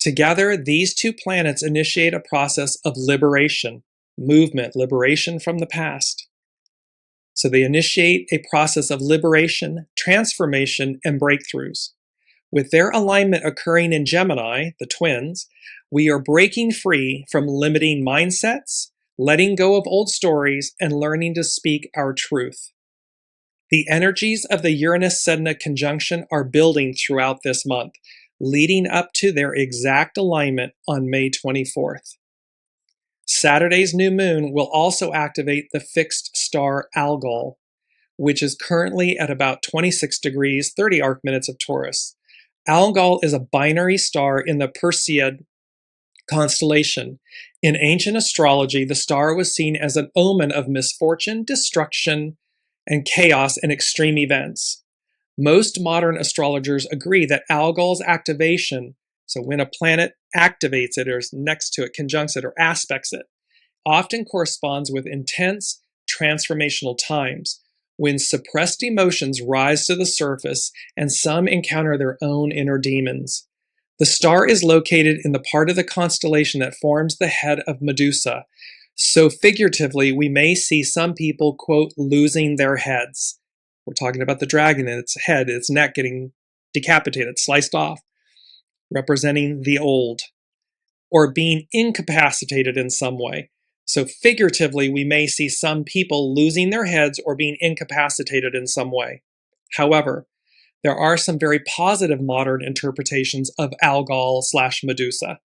Together, these two planets initiate a process of liberation, movement, liberation from the past. So they initiate a process of liberation, transformation, and breakthroughs. With their alignment occurring in Gemini, the twins, we are breaking free from limiting mindsets, letting go of old stories, and learning to speak our truth. The energies of the Uranus-Sedna conjunction are building throughout this month, leading up to their exact alignment on May 24th. Saturday's new moon will also activate the fixed star Algol, which is currently at about 26 degrees, 30 arc minutes of Taurus. Algol is a binary star in the Perseid constellation. In ancient astrology, the star was seen as an omen of misfortune, destruction, and chaos and extreme events. Most modern astrologers agree that Algol's activation, so when a planet activates it or is next to it, conjuncts it, or aspects it, often corresponds with intense transformational times when suppressed emotions rise to the surface and some encounter their own inner demons. The star is located in the part of the constellation that forms the head of Medusa. So figuratively, we may see some people, quote, losing their heads. We're talking about the dragon and its head, its neck getting decapitated, sliced off, representing the old, or being incapacitated in some way. So figuratively, we may see some people losing their heads or being incapacitated in some way. However, there are some very positive modern interpretations of Algol/Medusa.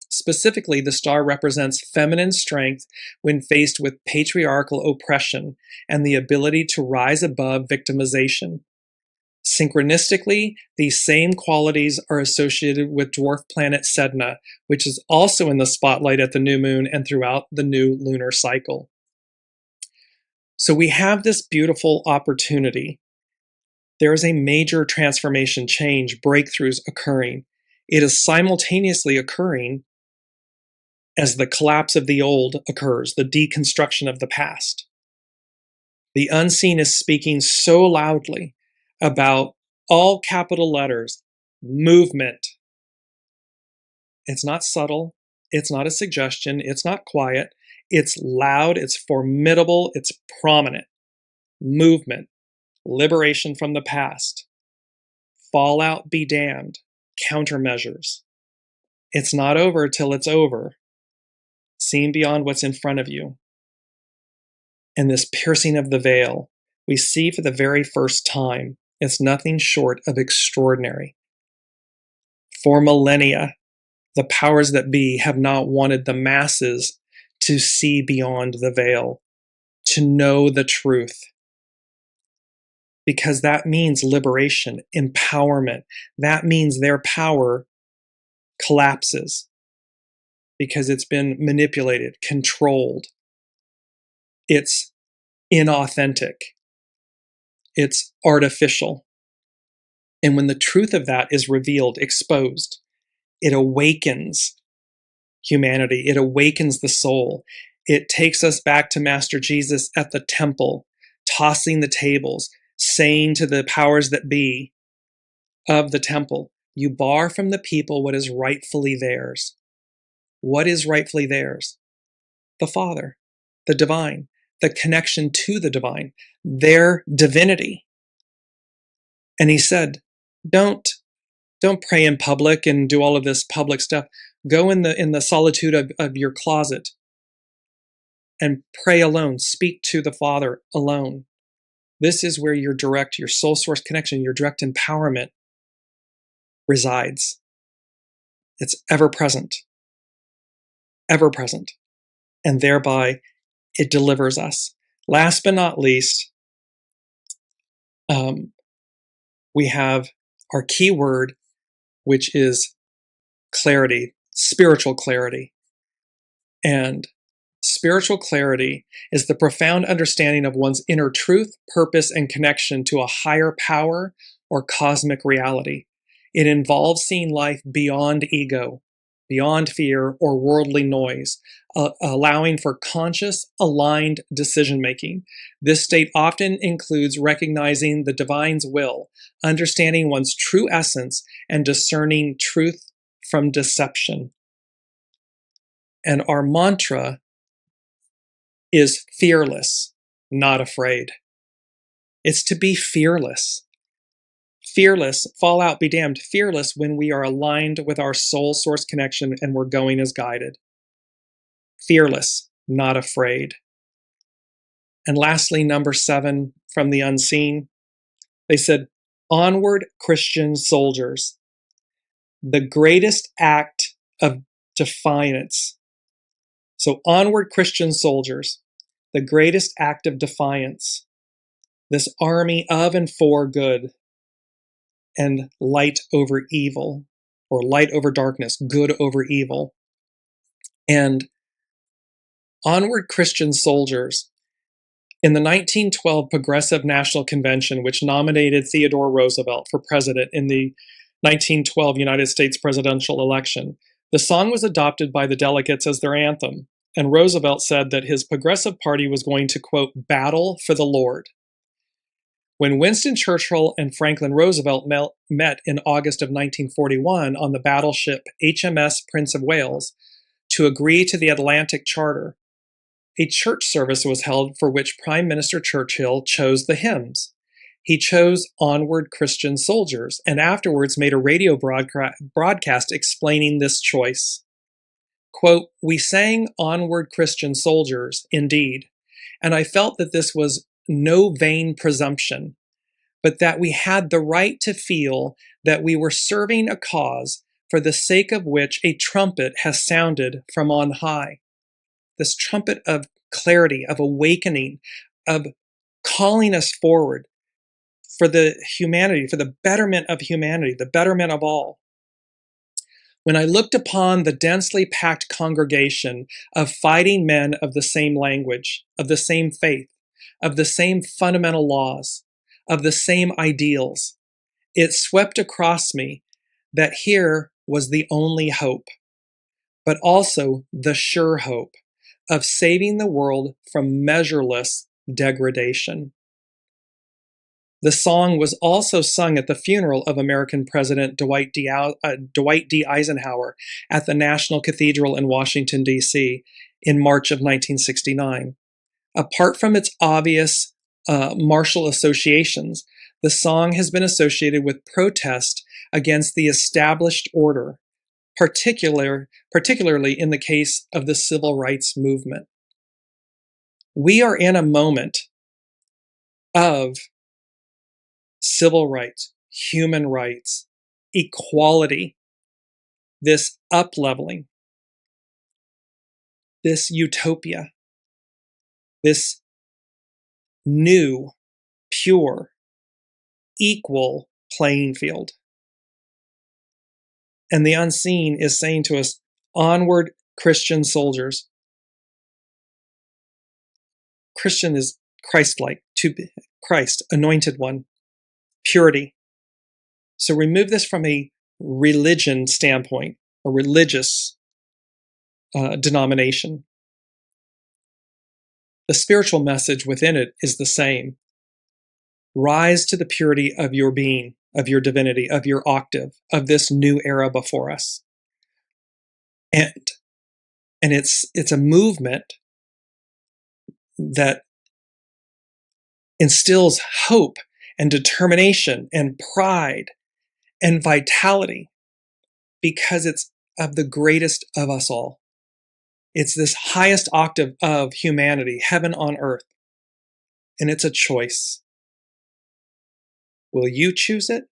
Specifically, the star represents feminine strength when faced with patriarchal oppression and the ability to rise above victimization. Synchronistically, these same qualities are associated with dwarf planet Sedna, which is also in the spotlight at the new moon and throughout the new lunar cycle. So we have this beautiful opportunity. There is a major transformation, change, breakthroughs occurring. It is simultaneously occurring as the collapse of the old occurs, the deconstruction of the past. The unseen is speaking so loudly about all capital letters, movement. It's not subtle. It's not a suggestion. It's not quiet. It's loud. It's formidable. It's prominent. Movement. Liberation from the past. Fallout be damned. Countermeasures. It's not over till it's over. Seeing beyond what's in front of you. And this piercing of the veil, we see for the very first time, it's nothing short of extraordinary. For millennia, the powers that be have not wanted the masses to see beyond the veil, to know the truth. Because that means liberation, empowerment. That means their power collapses because it's been manipulated, controlled. It's inauthentic. It's artificial. And when the truth of that is revealed, exposed, it awakens humanity. It awakens the soul. It takes us back to Master Jesus at the temple, tossing the tables, saying to the powers that be of the temple, you bar from the people what is rightfully theirs. What is rightfully theirs? The Father, the divine, the connection to the divine, their divinity. And he said, don't pray in public and do all of this public stuff. Go in the solitude of your closet and pray alone. Speak to the Father alone. This is where your soul source connection, your direct empowerment resides. It's ever present, and thereby it delivers us. Last but not least, we have our key word, which is clarity, spiritual clarity. And spiritual clarity is the profound understanding of one's inner truth, purpose, and connection to a higher power or cosmic reality. It involves seeing life beyond ego, beyond fear or worldly noise, allowing for conscious, aligned decision-making. This state often includes recognizing the divine's will, understanding one's true essence, and discerning truth from deception. And our mantra is fearless, not afraid. It's to be fearless. Fearless, fall out, be damned, fearless when we are aligned with our soul source connection and we're going as guided. Fearless, not afraid. And lastly, number 7 from the unseen, they said, onward, Christian soldiers. The greatest act of defiance. So onward, Christian soldiers, the greatest act of defiance. This army of and for good and light over evil, or light over darkness, good over evil. And onward, Christian soldiers. In the 1912 Progressive National Convention, which nominated Theodore Roosevelt for president in the 1912 United States presidential election, the song was adopted by the delegates as their anthem, and Roosevelt said that his Progressive Party was going to, quote, battle for the Lord. When Winston Churchill and Franklin Roosevelt met in August of 1941 on the battleship HMS Prince of Wales to agree to the Atlantic Charter, a church service was held for which Prime Minister Churchill chose the hymns. He chose Onward Christian Soldiers and afterwards made a radio broadcast explaining this choice. Quote, we sang Onward Christian Soldiers, indeed, and I felt that this was no vain presumption, but that we had the right to feel that we were serving a cause for the sake of which a trumpet has sounded from on high. This trumpet of clarity, of awakening, of calling us forward for the humanity, for the betterment of humanity, the betterment of all. When I looked upon the densely packed congregation of fighting men of the same language, of the same faith, of the same fundamental laws, of the same ideals, it swept across me that here was the only hope, but also the sure hope of saving the world from measureless degradation. The song was also sung at the funeral of American President Dwight D. Eisenhower at the National Cathedral in Washington, D.C. in March of 1969. Apart from its obvious martial associations, the song has been associated with protest against the established order, particularly in the case of the civil rights movement. We are in a moment of civil rights, human rights, equality, this up-leveling, this utopia, this new, pure, equal playing field. And the unseen is saying to us, onward, Christian soldiers. Christian is Christ-like, to be Christ, anointed one, purity. So remove this from a religion standpoint, a religious denomination. The spiritual message within it is the same. Rise to the purity of your being, of your divinity, of your octave, of this new era before us. And it's a movement that instills hope and determination and pride and vitality because it's of the greatest of us all. It's this highest octave of humanity, heaven on earth. And it's a choice. Will you choose it?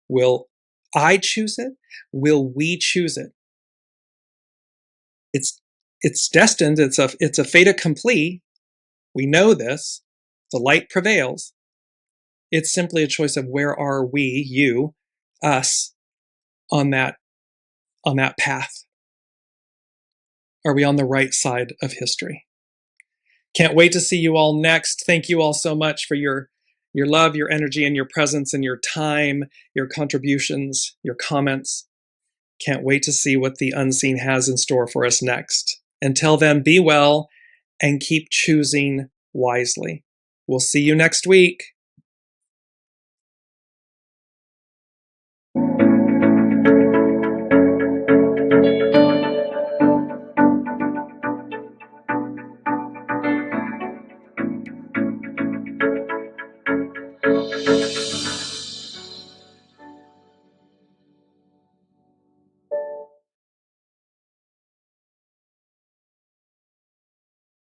Will I choose it? Will we choose it? It's destined. It's a fait accompli. We know this. The light prevails. It's simply a choice of where are we, you, us, on that path. Are we on the right side of history? Can't wait to see you all next. Thank you all so much for your love, your energy, and your presence, and your time, your contributions, your comments. Can't wait to see what the unseen has in store for us next. Until then, be well and keep choosing wisely. We'll see you next week.